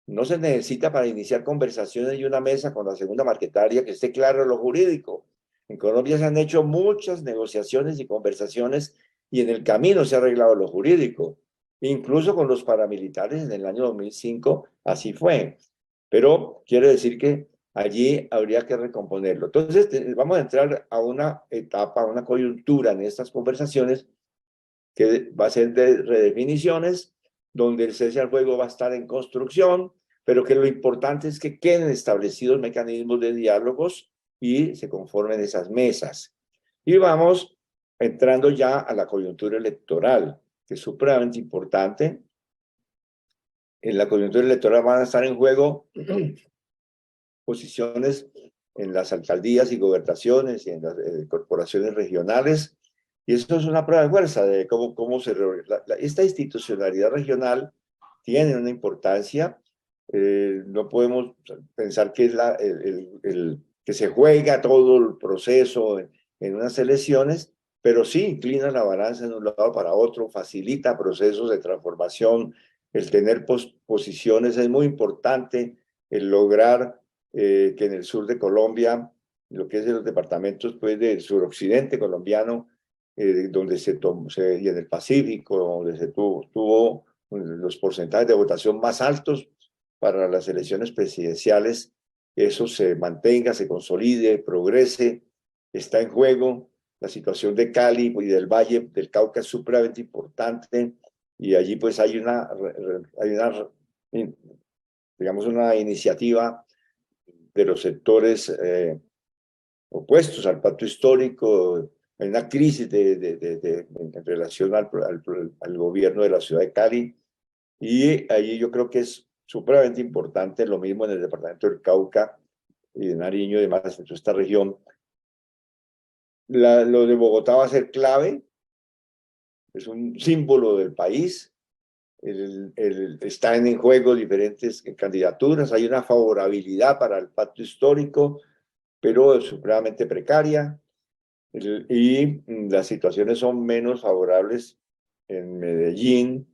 No se necesita para iniciar conversaciones y una mesa con la segunda marquetaria que esté claro lo jurídico. En Colombia se han hecho muchas negociaciones y conversaciones y en el camino se ha arreglado lo jurídico. Incluso con los paramilitares en el año 2005 así fue. Pero quiero decir que allí habría que recomponerlo. Entonces vamos a entrar a una etapa, a una coyuntura en estas conversaciones que va a ser de redefiniciones, donde el cese al fuego va a estar en construcción, pero que lo importante es que queden establecidos mecanismos de diálogos y se conformen esas mesas. Y vamos entrando ya a la coyuntura electoral, que es supremamente importante. En la coyuntura electoral van a estar en juego posiciones en las alcaldías y gobernaciones y en las corporaciones regionales. Y eso es una prueba de fuerza de cómo esta institucionalidad regional tiene una importancia. No podemos pensar que es que se juega todo el proceso en unas elecciones, pero sí inclina la balanza de un lado para otro, facilita procesos de transformación. El tener posiciones es muy importante, el lograr que en el sur de Colombia, lo que es de los departamentos pues, del suroccidente colombiano, donde y en el Pacífico, donde se tuvo los porcentajes de votación más altos para las elecciones presidenciales, eso se mantenga, se consolide, progrese, está en juego. La situación de Cali y del Valle del Cauca es supremamente importante y allí pues hay digamos, una iniciativa de los sectores opuestos al pacto histórico. Hay una crisis en relación al gobierno de la ciudad de Cali y allí yo creo que es supremamente importante, lo mismo en el departamento del Cauca y de Nariño y demás, en toda esta región. Lo de Bogotá va a ser clave, es un símbolo del país. Están en juego diferentes candidaturas, hay una favorabilidad para el pacto histórico, pero es supremamente precaria, y las situaciones son menos favorables en Medellín,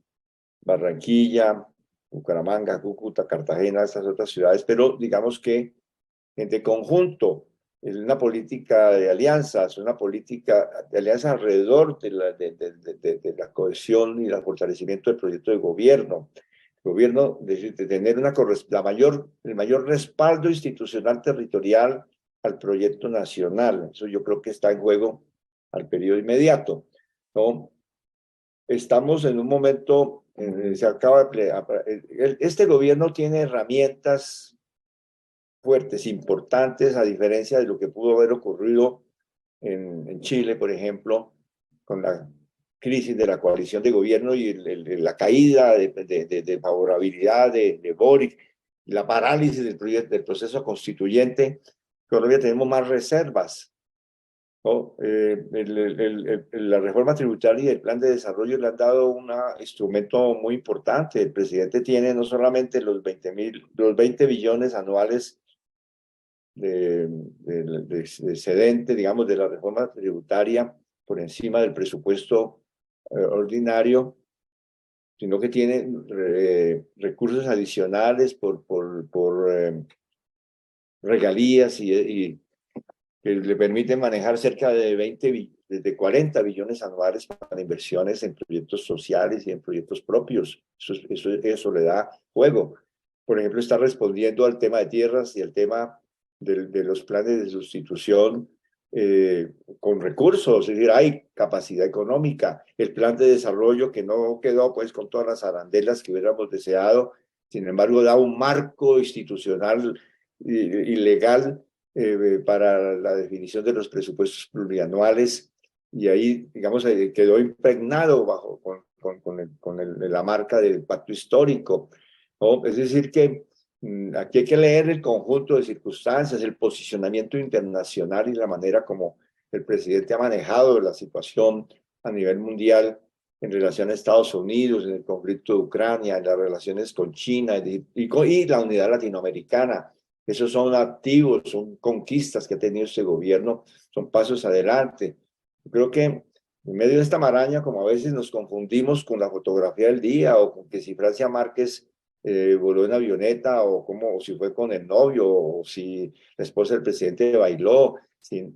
Barranquilla, Bucaramanga, Cúcuta, Cartagena, estas otras ciudades, pero digamos que de conjunto es una política de alianzas, una política de alianzas alrededor de la cohesión y el fortalecimiento del proyecto de gobierno. El gobierno de tener el mayor respaldo institucional territorial al proyecto nacional. Eso yo creo que está en juego al periodo inmediato, ¿no? Estamos en un momento, se acaba este gobierno tiene herramientas fuertes, importantes, a diferencia de lo que pudo haber ocurrido en Chile, por ejemplo, con la crisis de la coalición de gobierno y la caída de favorabilidad de Boric, la parálisis del proceso constituyente. Colombia tenemos más reservas, ¿no? La reforma tributaria y el plan de desarrollo le han dado un instrumento muy importante. El presidente tiene no solamente los 20 billones anuales de excedente, digamos, de la reforma tributaria por encima del presupuesto ordinario, sino que tiene recursos adicionales por regalías y que le permiten manejar cerca de 40 billones anuales para inversiones en proyectos sociales y en proyectos propios. Eso le da juego. Por ejemplo, está respondiendo al tema de tierras y al tema de los planes de sustitución con recursos, es decir, hay capacidad económica. El plan de desarrollo que no quedó pues con todas las arandelas que hubiéramos deseado, sin embargo, da un marco institucional y legal para la definición de los presupuestos plurianuales y ahí, digamos, quedó impregnado con la marca del pacto histórico, ¿no? Es decir, que Aquí hay que leer el conjunto de circunstancias, el posicionamiento internacional y la manera como el presidente ha manejado la situación a nivel mundial en relación a Estados Unidos, en el conflicto de Ucrania, en las relaciones con China y la unidad latinoamericana. Esos son activos, son conquistas que ha tenido este gobierno, son pasos adelante. Yo creo que en medio de esta maraña, como a veces nos confundimos con la fotografía del día o con que si Francia Márquez voló en avioneta o como o si fue con el novio o si la esposa del presidente bailó,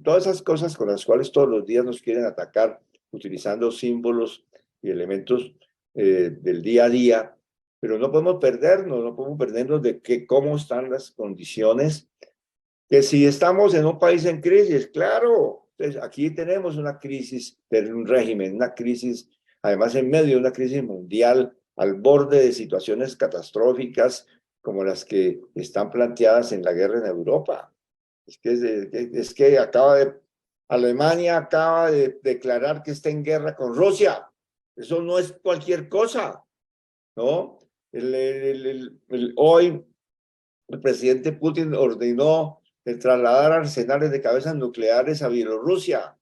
todas esas cosas con las cuales todos los días nos quieren atacar utilizando símbolos y elementos del día a día, pero no podemos perdernos de cómo están las condiciones, que si estamos en un país en crisis, claro, pues aquí tenemos una crisis de un régimen, una crisis, además en medio de una crisis mundial, al borde de situaciones catastróficas como las que están planteadas en la guerra en Europa. Es que Alemania acaba de declarar que está en guerra con Rusia. Eso no es cualquier cosa, ¿no? Hoy el presidente Putin ordenó el trasladar arsenales de cabezas nucleares a Bielorrusia.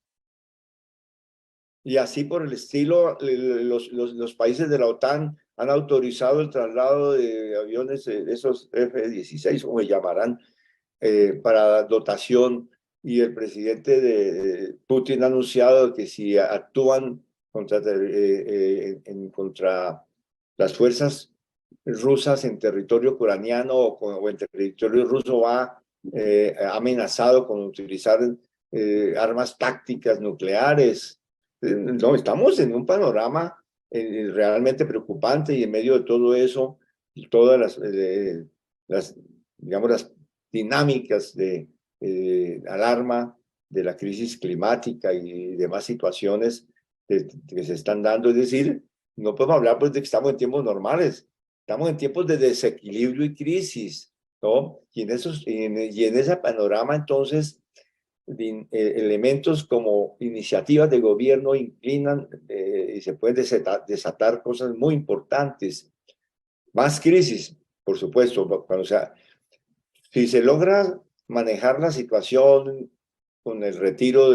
Y así por el estilo, los países de la OTAN han autorizado el traslado de aviones, esos F-16, como se llamarán, para dotación. Y el presidente de Putin ha anunciado que si actúan contra las fuerzas rusas en territorio ucraniano o en territorio ruso, va amenazado con utilizar armas tácticas nucleares. No, estamos en un panorama realmente preocupante y en medio de todo eso, todas las digamos, las dinámicas de alarma de la crisis climática y demás situaciones que se están dando. Es decir, no podemos hablar pues de que estamos en tiempos normales, estamos en tiempos de desequilibrio y crisis, ¿no? Y en ese panorama entonces elementos como iniciativas de gobierno inclinan y se pueden desatar cosas muy importantes. Más crisis, por supuesto, o sea, si se logra manejar la situación con el retiro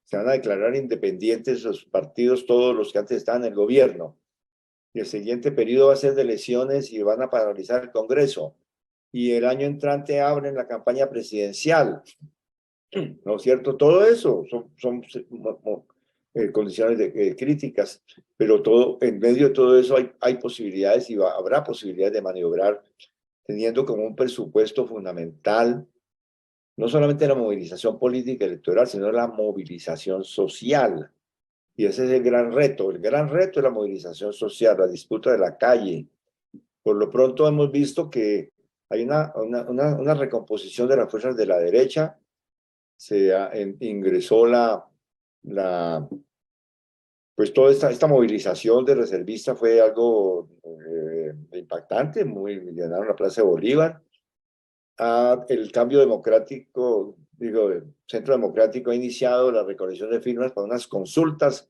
se van a declarar independientes los partidos, todos los que antes estaban en el gobierno, y el siguiente periodo va a ser de elecciones y van a paralizar el Congreso, y el año entrante abren la campaña presidencial, ¿no es cierto? Todo eso son condiciones críticas, pero en medio de todo eso hay posibilidades y habrá posibilidades de maniobrar teniendo como un presupuesto fundamental no solamente la movilización política electoral, sino la movilización social. Y ese es el gran reto. El gran reto es la movilización social, la disputa de la calle. Por lo pronto hemos visto que hay una recomposición de las fuerzas de la derecha. Ingresó pues toda esta movilización de reservistas fue algo impactante, llenaron la Plaza de Bolívar. El cambio democrático, digo, el Centro Democrático ha iniciado la recolección de firmas para unas consultas,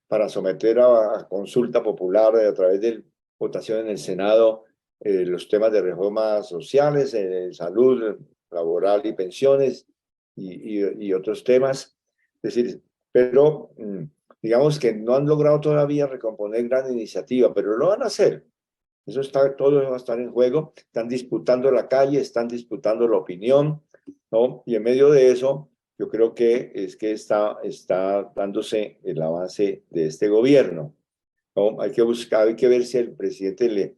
para someter a consulta popular a través de votación en el Senado los temas de reformas sociales, salud, laboral y pensiones y otros temas. Es decir, pero digamos que no han logrado todavía recomponer gran iniciativa, pero lo van a hacer. Todo va a estar en juego. Están disputando la calle, están disputando la opinión, ¿no? Y en medio de eso, yo creo que está dándose el avance de este gobierno, ¿no? Hay que buscar, hay que ver si al presidente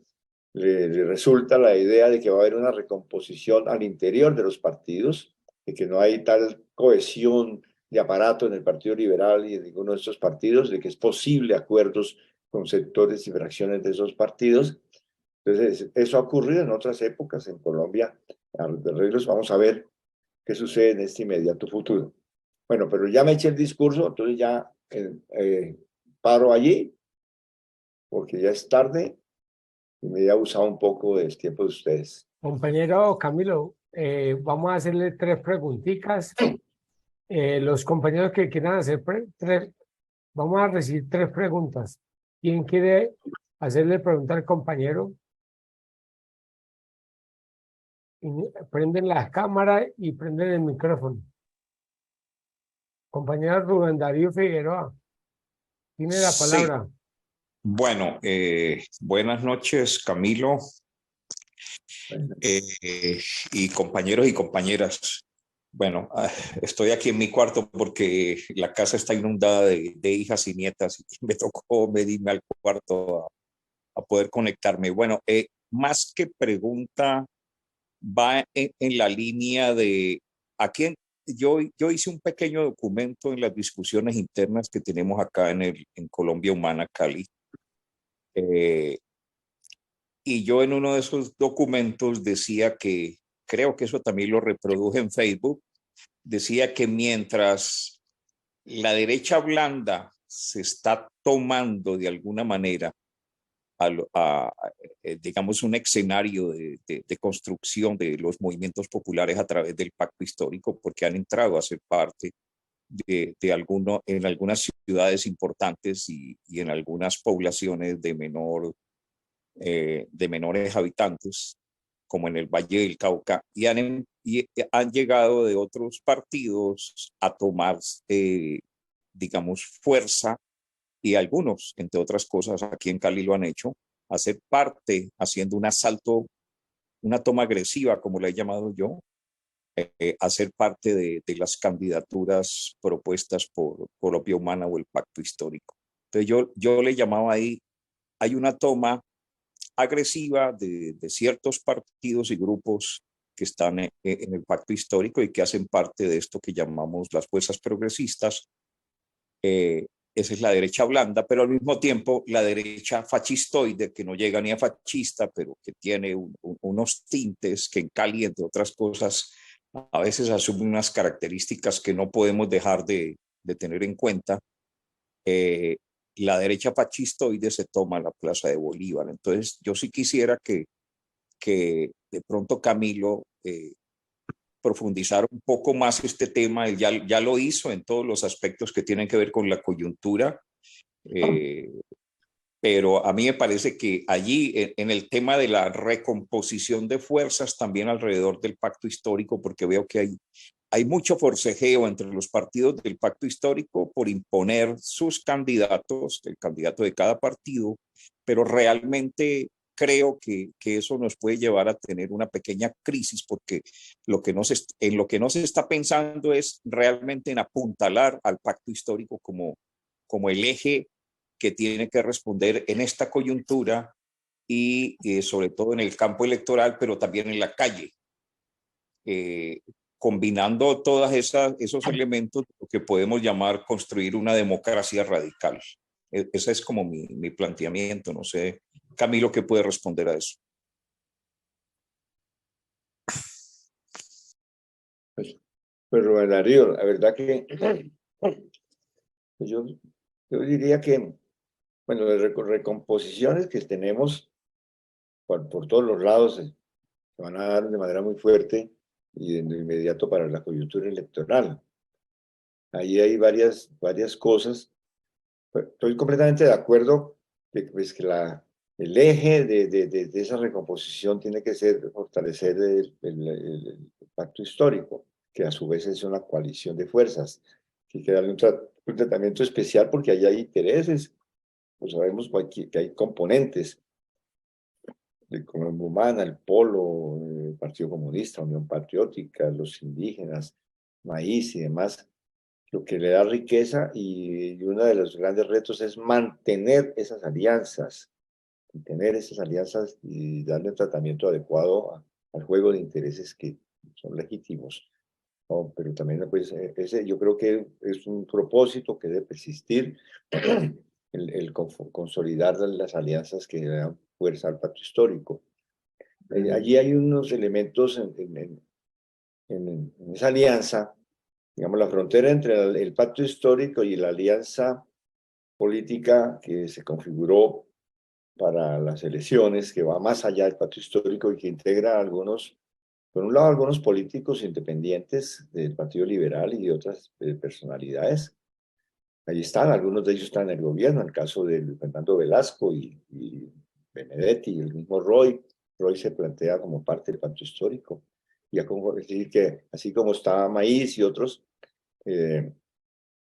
le resulta la idea de que va a haber una recomposición al interior de los partidos, de que no hay tal cohesión de aparato en el Partido Liberal y en ninguno de estos partidos, de que es posible acuerdos con sectores y fracciones de esos partidos. Entonces, eso ha ocurrido en otras épocas en Colombia. Vamos a ver qué sucede en este inmediato futuro. Bueno, pero ya me eché el discurso, entonces ya paro allí, porque ya es tarde y me he abusado un poco del tiempo de ustedes. Compañero Camilo, vamos a hacerle tres preguntitas. Los compañeros que quieran hacer vamos a recibir tres preguntas. ¿Quién quiere hacerle pregunta al compañero? prenden las cámaras y prenden el micrófono. Compañero Rubén Darío Figueroa, tiene la Sí, palabra. bueno, buenas noches, Camilo, Bueno, y compañeros y compañeras. Bueno, estoy aquí en mi cuarto porque la casa está inundada de hijas y nietas y me tocó medirme al cuarto a poder conectarme. Bueno, más que pregunta, va en la línea de a quién. Yo hice un pequeño documento en las discusiones internas que tenemos acá en Colombia Humana, Cali. Eh, Y yo en uno de esos documentos decía que, creo que eso también lo reproduje en Facebook, decía que mientras la derecha blanda se está tomando de alguna manera, digamos, un escenario de construcción de los movimientos populares a través del pacto histórico, porque han entrado a ser parte en algunas ciudades importantes y en algunas poblaciones de menores habitantes, como en el Valle del Cauca, y han llegado de otros partidos a tomar, digamos, fuerza, y algunos, entre otras cosas, aquí en Cali lo han hecho, hacer parte, haciendo un asalto, una toma agresiva, como la he llamado yo, hacer parte de las candidaturas propuestas por Colombia Humana o el Pacto Histórico. Entonces yo le llamaba ahí, hay una toma agresiva de ciertos partidos y grupos que están en el pacto histórico y que hacen parte de esto que llamamos las fuerzas progresistas. Esa es la derecha blanda, pero al mismo tiempo la derecha fascistoide, que no llega ni a fascista, pero que tiene unos tintes que en Cali, entre otras cosas, a veces asume unas características que no podemos dejar de tener en cuenta. eh, la derecha fascistoide se toma la Plaza de Bolívar. Entonces, yo sí quisiera que de pronto Camilo profundizara un poco más este tema. Él ya lo hizo en todos los aspectos que tienen que ver con la coyuntura, eh, pero a mí me parece que allí, en el tema de la recomposición de fuerzas, también alrededor del pacto histórico, porque veo que hay mucho forcejeo entre los partidos del pacto histórico por imponer sus candidatos, el candidato de cada partido, pero realmente creo que eso nos puede llevar a tener una pequeña crisis, porque en lo que no se está pensando es realmente en apuntalar al pacto histórico como el eje que tiene que responder en esta coyuntura y sobre todo en el campo electoral, pero también en la calle. Eh, Combinando todos esos elementos, lo que podemos llamar construir una democracia radical. Ese es como mi planteamiento. No sé, Camilo, ¿qué puede responder a eso? pues Rubén Darío, la verdad que pues yo diría que, bueno, las recomposiciones que tenemos por todos los lados se van a dar de manera muy fuerte y de inmediato para la coyuntura electoral. Ahí hay varias cosas. Estoy completamente de acuerdo que, pues, que el eje de esa recomposición tiene que ser fortalecer el pacto histórico, que a su vez es una coalición de fuerzas, que hay que darle un tratamiento especial porque ahí hay intereses, pues sabemos que hay componentes de Colombia Humana, el Polo, el Partido Comunista, Unión Patriótica, los indígenas, Maíz y demás, lo que le da riqueza y uno de los grandes retos es mantener esas alianzas y darle un tratamiento adecuado al juego de intereses que son legítimos. ¿No? Pero también, pues, ese yo creo que es un propósito que debe persistir, consolidar las alianzas que le dan fuerza al pacto histórico. Allí hay unos elementos en esa alianza, digamos, la frontera entre el pacto histórico y la alianza política que se configuró para las elecciones, que va más allá del pacto histórico y que integra a algunos, por un lado, algunos políticos independientes del Partido Liberal y de otras personalidades. Ahí están, algunos de ellos están en el gobierno, en el caso de Fernando Velasco y Benedetti y el mismo Roy, Roy se plantea como parte del pacto histórico. Es decir, que así como está Maíz y otros,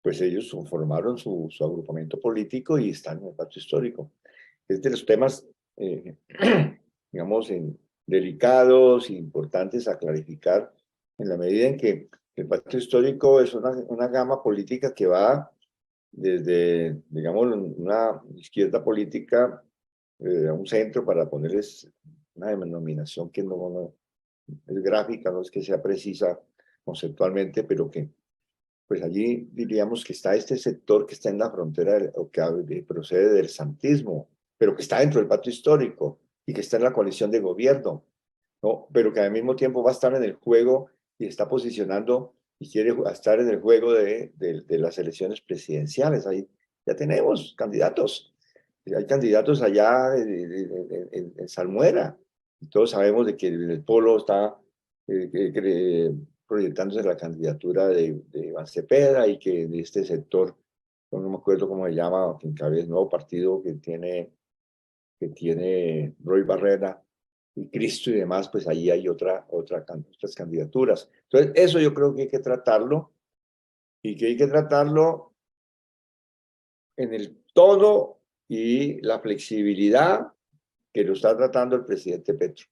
pues ellos formaron su agrupamiento político y están en el pacto histórico. Es de los temas, digamos, delicados e importantes a clarificar en la medida en que el pacto histórico es una gama política que va desde, digamos, una izquierda política a un centro, para ponerles una denominación que no es gráfica, no es que sea precisa conceptualmente, pero que pues allí diríamos que está este sector que está en la frontera o que procede del santismo, pero que está dentro del pacto histórico y que está en la coalición de gobierno, ¿no? Pero que al mismo tiempo va a estar en el juego y está posicionando y quiere estar en el juego de las elecciones presidenciales. Ahí ya tenemos candidatos. Hay candidatos allá en Salmuera. Y todos sabemos de que el Polo está proyectándose la candidatura de Iván Cepeda y que de este sector, no me acuerdo cómo se llama, que encabeza el nuevo partido que tiene Roy Barrera y Cristo y demás, pues ahí hay otras candidaturas. Entonces, eso yo creo que hay que tratarlo y que hay que tratarlo en el tono y la flexibilidad que lo está tratando el presidente Petro.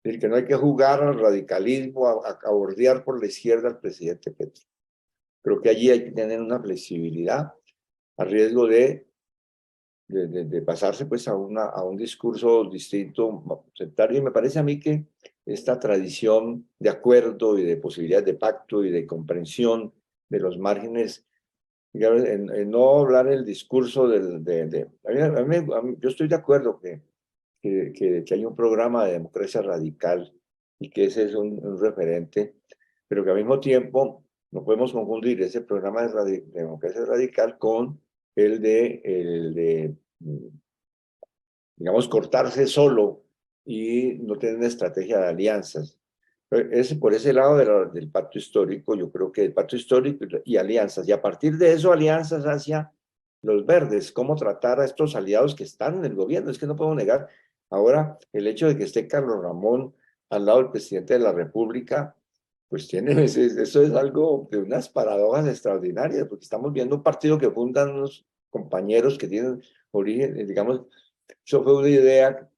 Es decir, que no hay que jugar al radicalismo, a bordear por la izquierda al presidente Petro. Creo que allí hay que tener una flexibilidad a riesgo de pasarse pues a un discurso distinto, sectario. Y me parece a mí que esta tradición de acuerdo y de posibilidades de pacto y de comprensión de los márgenes, digamos, en no hablar el discurso yo estoy de acuerdo que hay un programa de democracia radical y que ese es un referente, pero que al mismo tiempo no podemos confundir ese programa de democracia radical con el de, digamos, cortarse solo y no tener una estrategia de alianzas. Por ese lado del pacto histórico, yo creo que el pacto histórico y alianzas, y a partir de eso alianzas hacia los verdes, cómo tratar a estos aliados que están en el gobierno. Es que no podemos negar ahora el hecho de que esté Carlos Ramón al lado del presidente de la República, pues eso es algo de unas paradojas extraordinarias, porque estamos viendo un partido que fundan unos compañeros que tienen origen, digamos, eso fue una idea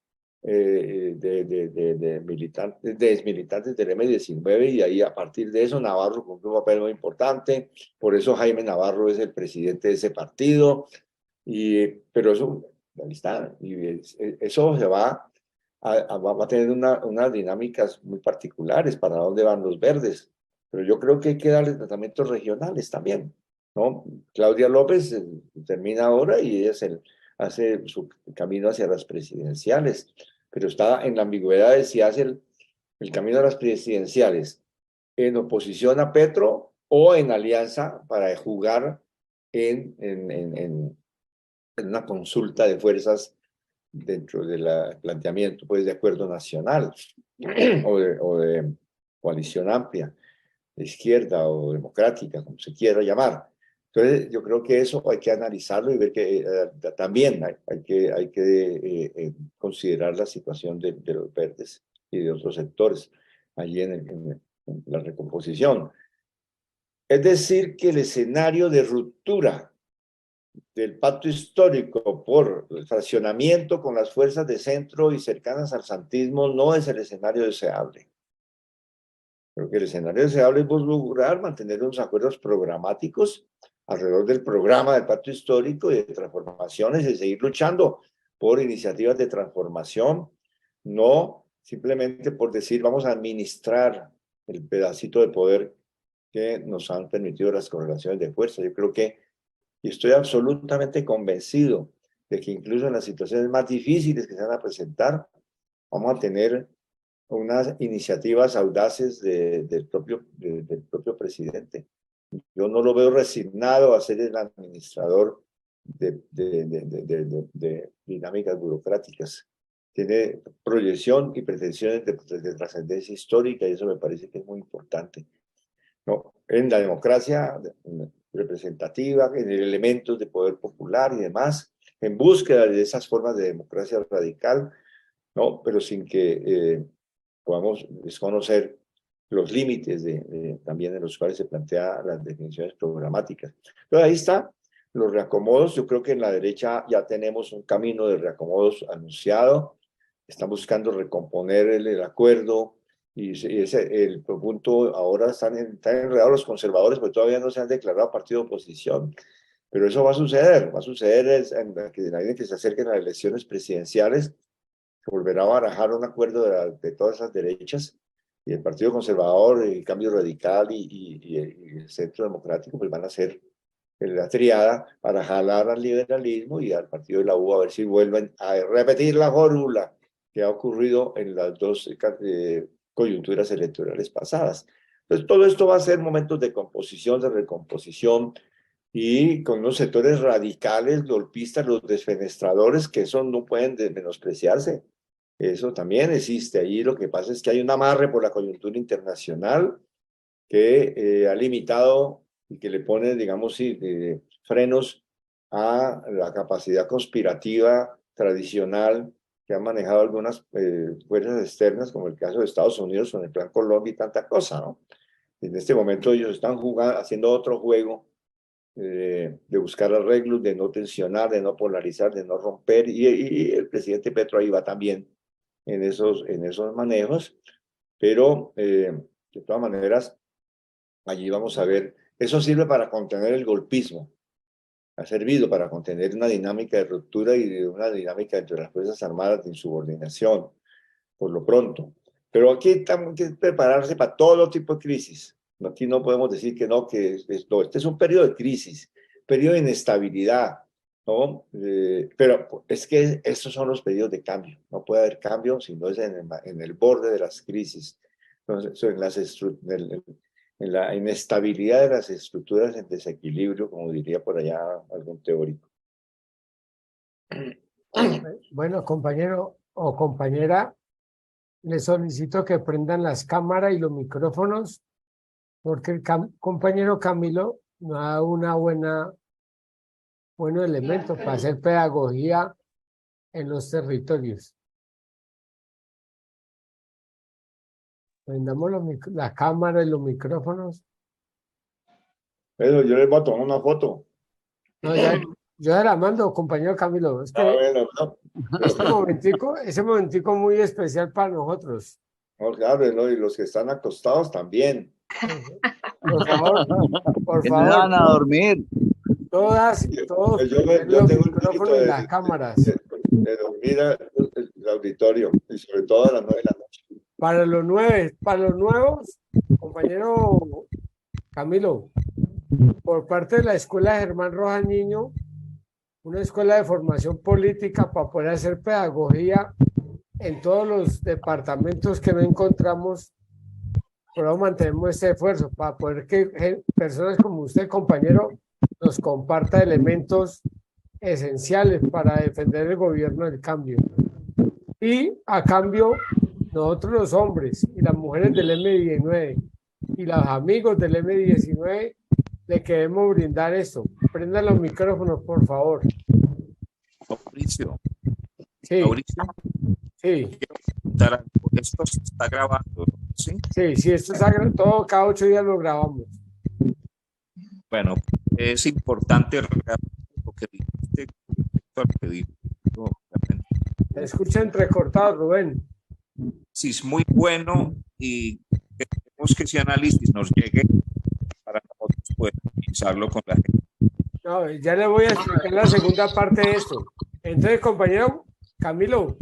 de militantes del M-19, y ahí a partir de eso Navarro cumplió un papel muy importante. Por eso Jaime Navarro es el presidente de ese partido, pero eso, ahí está, y eso se va a tener unas dinámicas muy particulares para dónde van los verdes, pero yo creo que hay que darle tratamientos regionales también, ¿no? Claudia López termina ahora y ella hace su camino hacia las presidenciales, pero está en la ambigüedad de si hace el camino a las presidenciales en oposición a Petro o en alianza para jugar en una consulta de fuerzas dentro del planteamiento pues, de acuerdo nacional o de coalición amplia, de izquierda o democrática, como se quiera llamar. Entonces, yo creo que eso hay que analizarlo y ver que también hay que considerar la situación de los verdes y de otros sectores allí en la recomposición. Es decir, que el escenario de ruptura del pacto histórico por el fraccionamiento con las fuerzas de centro y cercanas al santismo no es el escenario deseable. Creo que el escenario deseable es lograr mantener unos acuerdos programáticos alrededor del programa del pacto histórico y de transformaciones, y seguir luchando por iniciativas de transformación, no simplemente por decir vamos a administrar el pedacito de poder que nos han permitido las correlaciones de fuerza. Yo creo que, y estoy absolutamente convencido de que incluso en las situaciones más difíciles que se van a presentar, vamos a tener unas iniciativas audaces del propio presidente. Yo no lo veo resignado a ser el administrador de dinámicas burocráticas. Tiene proyección y pretensiones de trascendencia histórica, y eso me parece que es muy importante, ¿no? En la democracia representativa, en elementos de poder popular y demás, en búsqueda de esas formas de democracia radical, ¿no? Pero sin que podamos desconocer los límites también en los cuales se plantean las definiciones programáticas. Pero ahí está, los reacomodos. Yo creo que en la derecha ya tenemos un camino de reacomodos anunciado. Están buscando recomponer el acuerdo y el punto ahora están enredados los conservadores, porque todavía no se han declarado partido de oposición. Pero eso va a suceder en la medida que se acerquen las elecciones presidenciales, se volverá a barajar un acuerdo de todas esas derechas, y el Partido Conservador, el Cambio Radical y el Centro Democrático pues van a ser la triada para jalar al liberalismo y al partido de la U, a ver si vuelven a repetir la fórmula que ha ocurrido en las dos coyunturas electorales pasadas. Entonces todo esto va a ser momentos de composición, de recomposición, y con unos sectores radicales, golpistas, los desfenestradores, que eso no pueden menospreciarse. Eso también existe allí. Lo que pasa es que hay un amarre por la coyuntura internacional que ha limitado y que le pone, digamos, frenos a la capacidad conspirativa tradicional que han manejado algunas fuerzas externas, como el caso de Estados Unidos con el Plan Colombia y tanta cosa, ¿no? En este momento ellos están jugando, haciendo otro juego de buscar arreglos, de no tensionar, de no polarizar, de no romper, y el presidente Petro ahí va también en esos manejos, pero de todas maneras, allí vamos a ver, eso sirve para contener el golpismo, ha servido para contener una dinámica de ruptura y de una dinámica entre las Fuerzas Armadas de insubordinación, por lo pronto. Pero aquí tenemos que prepararse para todo tipo de crisis. Aquí no podemos decir que no, este es un periodo de crisis, periodo de inestabilidad, ¿no? Pero es que estos son los periodos de cambio. No puede haber cambio si no es en el borde de las crisis. Entonces, en la inestabilidad de las estructuras en desequilibrio, como diría por allá algún teórico. Bueno, compañero o compañera, les solicito que prendan las cámaras y los micrófonos, porque el compañero Camilo nos da buenos elementos para hacer pedagogía en los territorios. Prendamos la cámara y los micrófonos. Pero yo les voy a tomar una foto. No, yo se la mando, compañero Camilo. Es que bueno, no. ese momentico muy especial para nosotros. No, claro, ¿no? Y los que están acostados también. Por favor, que no van a dormir. Todos yo los tengo micrófonos y las cámaras. De dormir el auditorio, y sobre todo a las 9 de la noche. Para los nuevos, compañero Camilo, por parte de la Escuela Germán Rojas Niño, una escuela de formación política para poder hacer pedagogía en todos los departamentos que no encontramos, pero mantenemos este esfuerzo para poder que personas como usted, compañero, nos comparta elementos esenciales para defender el gobierno del cambio. Y a cambio, nosotros los hombres y las mujeres del M19 y los amigos del M19 le queremos brindar esto. Prendan los micrófonos, por favor. Mauricio. Sí. Mauricio. Sí. Esto se está grabando, ¿sí? Sí, esto está todo, cada 8 días lo grabamos. Bueno, es importante lo que dijiste, lo que dijo. Escucha entrecortado, Rubén. Sí, es muy bueno y queremos que ese análisis nos llegue para nosotros poder utilizarlo con la gente. No, ya le voy a explicar la segunda parte de esto. Entonces, compañero Camilo,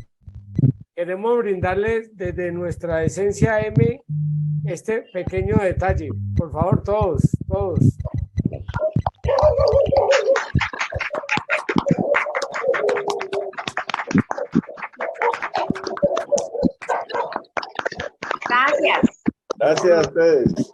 queremos brindarles desde nuestra esencia M este pequeño detalle. Por favor, todos. Gracias. Gracias a ustedes.